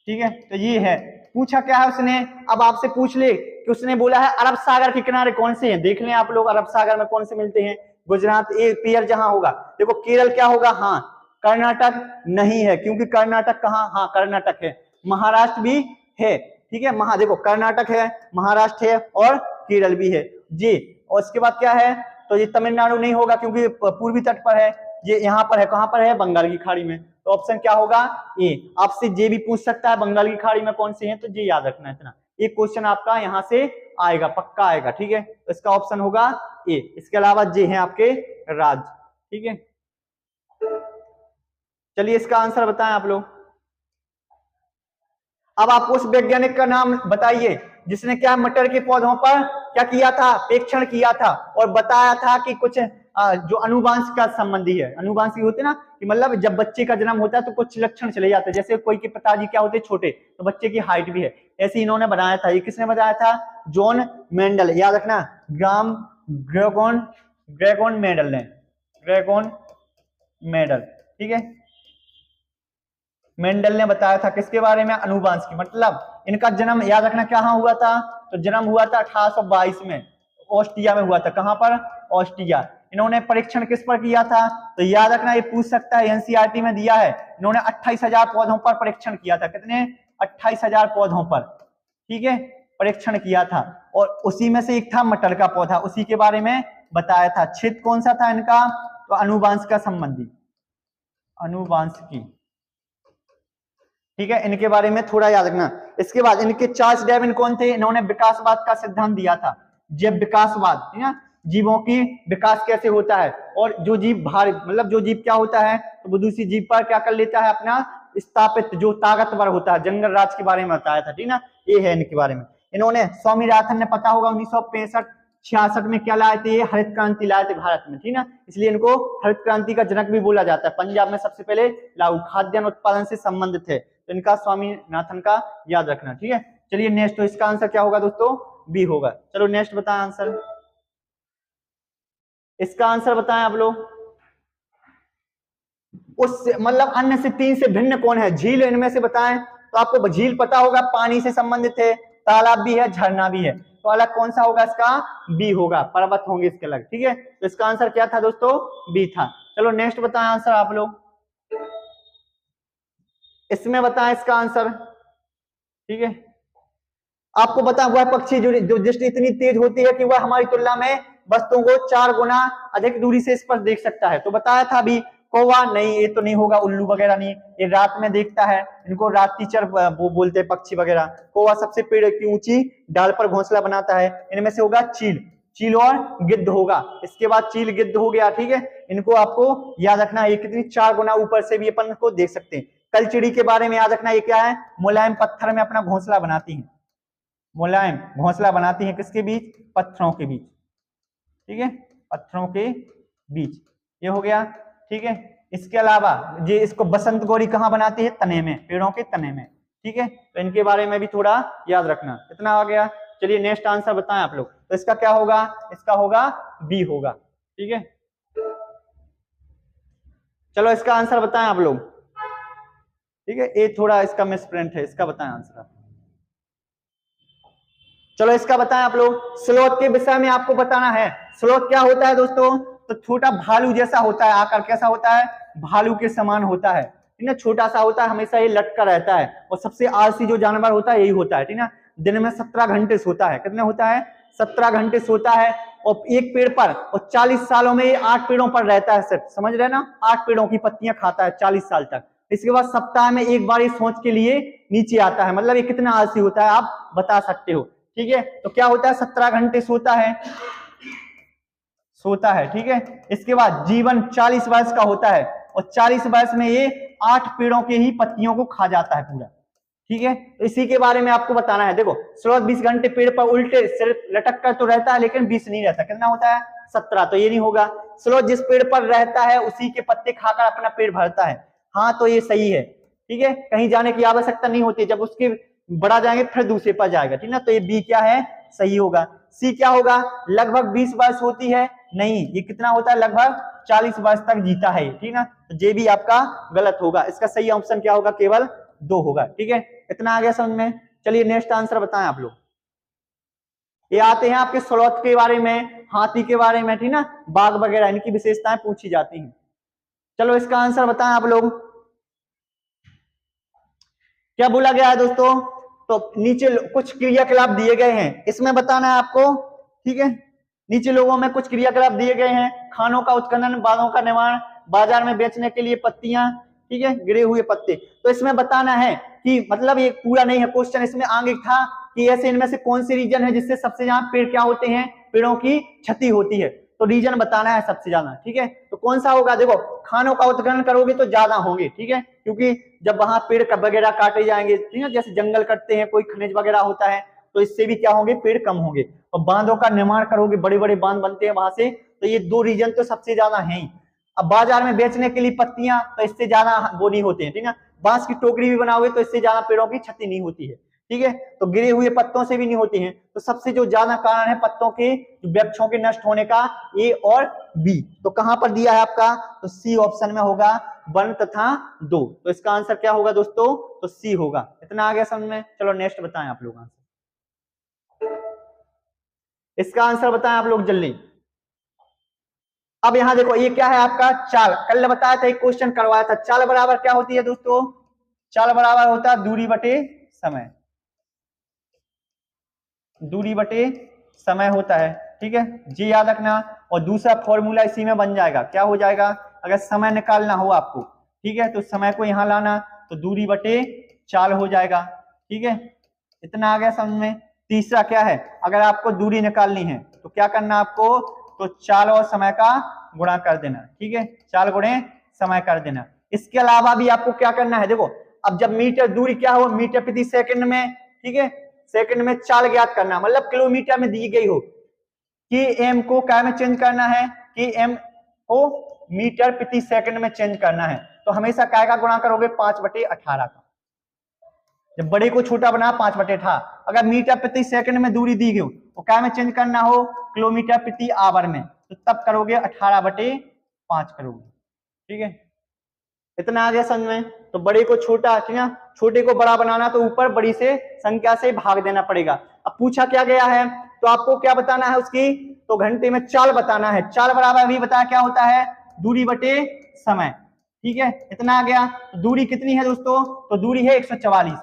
ठीक है। तो ये है, पूछा क्या है उसने। अब आपसे पूछ ले कि उसने बोला है अरब सागर के किनारे कौन से हैं, देख लें आप लोग अरब सागर में कौन से मिलते हैं। गुजरात ए पेयर जहां होगा, देखो केरल क्या होगा? हाँ। कर्नाटक नहीं है, क्योंकि कर्नाटक कहाँ? हाँ कर्नाटक है। महाराष्ट्र भी है, ठीक है। देखो कर्नाटक है, महाराष्ट्र है और केरल भी है जी। और इसके बाद क्या है? तो ये तमिलनाडु नहीं होगा क्योंकि पूर्वी तट पर है, ये यहाँ पर है, कहां पर है? बंगाल की खाड़ी में। तो ऑप्शन क्या होगा? ए। आपसे जे भी पूछ सकता है बंगाल की खाड़ी में कौन से हैं, तो ये याद रखना है इतना। एक क्वेश्चन आपका यहां से आएगा, पक्का आएगा, ठीक है। तो इसका ऑप्शन होगा ए। इसके अलावा जे हैं आपके राज्य, ठीक है। चलिए इसका आंसर बताएं आप लोग। अब आपको उस वैज्ञानिक का नाम बताइए जिसने क्या मटर के पौधों पर क्या किया था? परीक्षण किया था और बताया था कि कुछ जो अनुवांशिक संबंधी है, अनुवांशिक होते ना, कि मतलब जब बच्चे का जन्म होता है तो कुछ लक्षण चले जाते हैं। जैसे कोई के पिताजी क्या होते हैं? छोटे, तो बच्चे की हाइट भी है। ऐसे इन्होंने बनाया था। ये किसने बताया था? जॉन मेंडल, याद रखना, ग्रेगोन मेंडल ने, ग्रेगोन मेंडल, ठीक है। मेंडल ने बताया था किसके बारे में? अनुवांशिकी। मतलब इनका जन्म याद रखना कहाँ हुआ था? तो जन्म हुआ था 1822 में, ऑस्ट्रिया में हुआ था। कहां पर? ऑस्ट्रिया। इन्होंने परीक्षण किस पर किया था? तो याद रखना, ये पूछ सकता है, एनसीईआरटी में दिया है। इन्होंने 28,000 पौधों पर परीक्षण किया था। कितने? 28,000 पौधों पर, ठीक है, परीक्षण किया था। और उसी में से एक था मटर का पौधा, उसी के बारे में बताया था। क्षेत्र कौन सा था इनका? तो अनुवांशिक संबंधी, अनुवांशिकी, ठीक है। इनके बारे में थोड़ा याद रखना। इसके बाद इनके चार्ल्स डार्विन कौन थे? इन्होंने विकासवाद का सिद्धांत दिया था, जैव विकासवाद, ठीक है, जीवों की विकास कैसे होता है। और जो जीव भारी, मतलब जो जीव क्या होता है, तो वो दूसरी जीव पर क्या कर लेता है? अपना स्थापित, जो ताकतवर होता है। जंगल राज के बारे में बताया था, ठीक ना, ये है इनके बारे में। इन्होंने स्वामीनाथन ने, पता होगा, 1965-66 में क्या लाए थे? हरित क्रांति लाए थे भारत में, ठीक ना, इसलिए इनको हरित क्रांति का जनक भी बोला जाता है। पंजाब में सबसे पहले लागू, खाद्यान्न उत्पादन से संबंधित है, तो इनका स्वामीनाथन का याद रखना, ठीक है। चलिए नेक्स्ट, तो इसका आंसर क्या होगा दोस्तों? बी होगा। चलो नेक्स्ट बताएं आंसर, इसका आंसर बताएं आप लोग। उस मतलब अन्य से 3 से भिन्न कौन है? झील इनमें से बताएं। तो आपको झील पता होगा, पानी से संबंधित है, तालाब भी है, झरना भी है। तो अलग कौन सा होगा इसका? बी होगा, पर्वत होंगे इसके अलग, ठीक है। तो इसका आंसर क्या था दोस्तों? बी था। चलो नेक्स्ट बताएं आंसर आप लोग, इसमें बताएं इसका आंसर, ठीक है। आपको बता हुआ पक्षी जो दृष्टि इतनी तेज होती है कि वह हमारी तुलना में वस्तुओं को 4 गुना अधिक दूरी से स्पर्श देख सकता है। तो बताया था अभी, कौवा नहीं, ये तो नहीं होगा, उल्लू वगैरह नहीं, ये रात में देखता है, इनको रात्रिचर वो बोलते हैं पक्षी वगैरह। कौवा सबसे पेड़ की ऊंची डाल पर घोंसला बनाता है। इनमें से होगा चील, चील और गिद्ध होगा। इसके बाद चील गिद्ध हो गया, ठीक है। इनको आपको याद रखना है, ये कितनी 4 गुना ऊपर से भी अपन को देख सकते हैं। कलचिड़ी के बारे में याद रखना, ये क्या है? मुलायम पत्थर में अपना घोंसला बनाती है, मुलायम घोंसला बनाती है, किसके बीच? पत्थरों के बीच, ठीक है, पत्थरों के बीच, ये हो गया। ठीक है, इसके अलावा ये इसको बसंत गौरी कहाँ बनाती है? तने में, पेड़ों के तने में। ठीक है, तो इनके बारे में भी थोड़ा याद रखना। इतना आ गया। चलिए नेक्स्ट आंसर बताएं आप लोग। तो इसका क्या होगा? इसका होगा बी होगा। ठीक है, चलो इसका आंसर बताएं आप लोग। ठीक है, ये थोड़ा इसका मिसप्रिंट है, इसका बताएं आंसर आप। चलो इसका बताएं आप लोग। स्लोथ के विषय में आपको बताना है। स्लोथ क्या होता है दोस्तों? तो छोटा भालू जैसा होता है, आकार कैसा होता है? भालू के समान होता है। ठीक है, छोटा सा होता है, हमेशा ये लटका रहता है, और सबसे आलसी जो जानवर होता है यही होता है। ठीक है, दिन में 17 घंटे सोता है। कितने होता है? 17 घंटे सोता है, और एक पेड़ पर, और 40 सालों में ये 8 पेड़ों पर रहता है सिर्फ। समझ रहे ना? 8 पेड़ों की पत्तियां खाता है 40 साल तक। इसके बाद सप्ताह में एक बार ये सोच के लिए नीचे आता है। मतलब ये कितना आलसी होता है आप बता सकते हो। ठीक है, तो क्या होता है? 17 घंटे सोता है। ठीक है, इसके बाद जीवन 40 वर्ष का होता है, और 40 वर्ष में ये 8 पेड़ों के ही पत्तियों को खा जाता है पूरा। ठीक है, तो इसी के बारे में आपको बताना है। देखो, स्लोथ 20 घंटे पेड़ पर उल्टे सिर्फ लटक कर तो रहता है, लेकिन 20 नहीं रहता। कितना होता है? 17। तो ये नहीं होगा। स्लोथ जिस पेड़ पर रहता है उसी के पत्ते खाकर अपना पेट भरता है। हाँ, तो ये सही है। ठीक है, कहीं जाने की आवश्यकता नहीं होती। जब उसके बढ़ा जाएंगे फिर दूसरे पर जाएगा। ठीक है ना, तो ये बी क्या है? सही होगा। सी क्या होगा? लगभग 20 वर्ष होती है। नहीं, ये कितना होता है? लगभग 40 वर्ष तक जीता है। ठीक है ना, तो ये भी आपका गलत होगा। इसका सही ऑप्शन क्या होगा? केवल 2 होगा। ठीक है, इतना आ गया समझ में। चलिए नेक्स्ट आंसर बताएं आप लोग। ये आते हैं आपके स्लोथ के बारे में, हाथी के बारे में। ठीक ना, बाघ वगैरह, इनकी विशेषताएं पूछी जाती हैं। चलो इसका आंसर बताएं आप लोग। क्या बोला गया है दोस्तों? तो नीचे कुछ क्रियाकलाप दिए गए हैं, इसमें बताना है आपको। ठीक है, नीचे लोगों में कुछ क्रियाकलाप दिए गए हैं। खानों का उत्खनन, बागों का निर्माण, बाजार में बेचने के लिए पत्तियां, ठीक है, गिरे हुए पत्ते। तो इसमें बताना है कि, मतलब ये पूरा नहीं है क्वेश्चन, इसमें आगे था कि ऐसे इनमें से कौन सी रीजन है जिससे सबसे ज्यादा पेड़ क्या होते हैं? पेड़ों की क्षति होती है। तो रीजन बताना है सबसे ज्यादा। ठीक है, तो कौन सा होगा? देखो, खानों का उत्खनन करोगे तो ज्यादा होंगे। ठीक है, क्योंकि जब वहां पेड़ वगैरह काटे जाएंगे, ठीक है, जैसे जंगल कटते हैं, कोई खनिज वगैरह होता है, तो इससे भी क्या होंगे? पेड़ कम होंगे। और बांधों का निर्माण करोगे, बड़े बड़े बांध बनते हैं वहां से, तो ये 2 रीजन तो सबसे ज्यादा है ही। अब बाजार में बेचने के लिए पत्तियां, तो इससे ज्यादा वो नहीं होते हैं। ठीक है, बांस की टोकरी भी बनाओगे तो इससे ज्यादा पेड़ों की क्षति नहीं होती है। ठीक है, तो गिरे हुए पत्तों से भी नहीं होती हैं। तो सबसे जो ज्यादा कारण है पत्तों के, वृक्षों के नष्ट होने का, ए और बी। तो कहां पर दिया है आपका? तो सी ऑप्शन में होगा, 1 तथा 2। तो इसका आंसर क्या होगा दोस्तों? तो सी होगा। इतना आ गया समझ में। चलो नेक्स्ट बताएं आप लोग आंसर। इसका आंसर बताएं आप लोग जल्दी। अब यहां देखो, ये क्या है आपका? चाल। कल बताया था, एक क्वेश्चन करवाया था। चाल बराबर क्या होती है दोस्तों? चाल बराबर होता है दूरी बटे समय। दूरी बटे समय होता है। ठीक है, जी याद रखना। और दूसरा फॉर्मूला इसी में बन जाएगा। क्या हो जाएगा? अगर समय निकालना हो आपको, ठीक है, तो समय को यहां लाना, तो दूरी बटे चाल हो जाएगा। ठीक है, इतना आ गया समझ में। तीसरा क्या है? अगर आपको दूरी निकालनी है तो क्या करना आपको? तो चाल और समय का गुणा कर देना। ठीक है, चाल गुणे समय कर देना। इसके अलावा भी आपको क्या करना है? देखो, अब जब मीटर दूरी क्या हो? मीटर प्रति सेकंड में। ठीक है, सेकंड में चाल ज्ञात करना, मतलब किलोमीटर में दी गई हो कि एम को क्या में चेंज करना है? कि एम को मीटर प्रति सेकंड में चेंज करना है। तो हमेशा काय का गुणा करोगे? 5/18 का। जब बड़े को छोटा बना 5/18। अगर मीटर प्रति सेकंड में दूरी दी गई तो क्या में चेंज करना हो? किलोमीटर प्रति आवर में, तो तब करोगे 18/5 करोगे। ठीक है, इतना आ गया समझ में। तो बड़े को छोटा, ठीक है, छोटे को बड़ा बनाना तो ऊपर बड़ी से संख्या से भाग देना पड़ेगा। अब पूछा क्या गया है, तो आपको क्या बताना है उसकी? तो घंटे में चाल बताना है। चाल बराबर अभी बताया क्या होता है? दूरी बटे समय। ठीक है, इतना आ गया। दूरी कितनी है दोस्तों? तो दूरी है 144।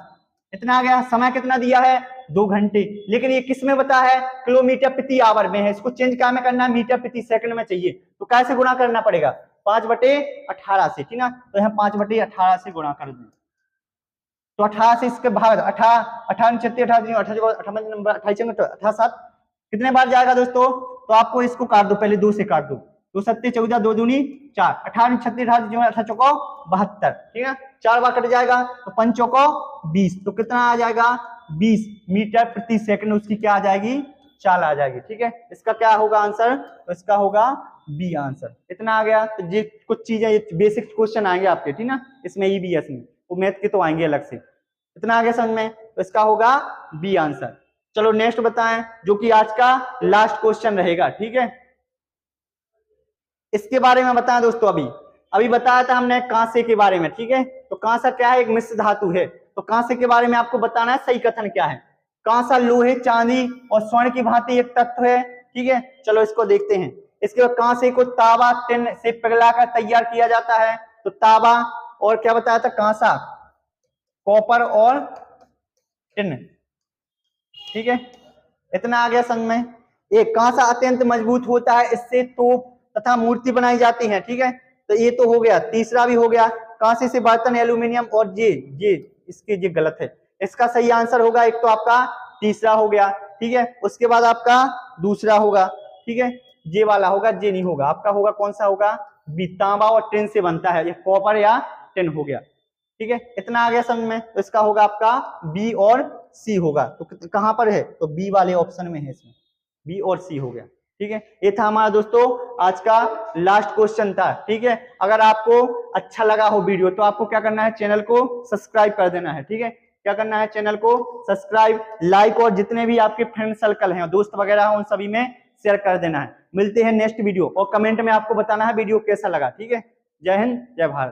इतना आ गया। समय कितना दिया है? 2 घंटे। लेकिन ये किस में बता है? किलोमीटर प्रति आवर में है। इसको चेंज क्या में करना है? मीटर प्रति सेकंड में चाहिए, तो कैसे गुणा करना पड़ेगा? 5/18 से। ठीक ना, तो यहाँ 5/18 से गुणा कर दें, तो 18 से इसके भाग 28 कितने बार जाएगा दोस्तों? तो आपको इसको काट दो, पहले 2 से काट दो। 2 सत्ते 14, 2 दूनी 4, 18 36 18 चौको 72। ठीक है, 4 बार कट जाएगा, तो 5 चौको 20। तो कितना आ जाएगा? 20 मीटर प्रति सेकंड उसकी क्या आ जाएगी? चाल आ जाएगी। ठीक है, इसका क्या होगा आंसर, तो इसका होगा बी आंसर। इतना आ गया। तो ये कुछ चीजें, ये बेसिक क्वेश्चन आएंगे आपके, ठीक ना, इसमें ईवीएस में, वो मैथ के तो आएंगे अलग से। इतना आ गया समझ में, तो इसका होगा बी आंसर। चलो नेक्स्ट बताएं, जो कि आज का लास्ट क्वेश्चन रहेगा। ठीक है, इसके बारे में बताएं दोस्तों। अभी बताया था हमने कांसे के बारे में। ठीक है, तो कांसा क्या है, एक मिश्र धातु है। तो कांसे के बारे में आपको बताना है सही कथन क्या है। कांसा लोहे, चांदी और स्वर्ण की भांति एक तत्व है। ठीक है, चलो इसको देखते हैं। इसके बाद कांसे को तांबा, टिन से पिघलाकर तैयार किया जाता है। तो तांबा और क्या बताया था, कांसा, कॉपर और टिन। ठीक है, इतना आ गया समझ में। एक कांसा अत्यंत मजबूत होता है, इससे तोप तथा मूर्ति बनाई जाती है। ठीक है, तो ये तो हो गया। तीसरा भी हो गया, कांसे से बर्तन, एल्यूमिनियम और ये इसके ये गलत है। इसका सही आंसर होगा, एक तो आपका तीसरा हो गया। ठीक है, उसके बाद आपका दूसरा होगा। ठीक है, ये वाला होगा, ये नहीं होगा। आपका होगा कौन सा होगा, बी, तांबा और टिन से बनता है, ये कॉपर या टिन हो गया। ठीक है, इतना आ गया समझ में। तो इसका होगा आपका बी और सी होगा। तो कहां पर है, तो बी वाले ऑप्शन में है, इसमें बी और सी हो गया। ठीक है, ये था हमारा दोस्तों आज का लास्ट क्वेश्चन था। ठीक है, अगर आपको अच्छा लगा हो वीडियो, तो आपको क्या करना है, चैनल को सब्सक्राइब कर देना है। ठीक है, क्या करना है, चैनल को सब्सक्राइब, लाइक, और जितने भी आपके फ्रेंड सर्कल हैं, दोस्त वगैरह हैं, उन सभी में शेयर कर देना है। मिलते हैं नेक्स्ट वीडियो, और कमेंट में आपको बताना है वीडियो कैसा लगा। ठीक है, जय हिंद, जय भारत।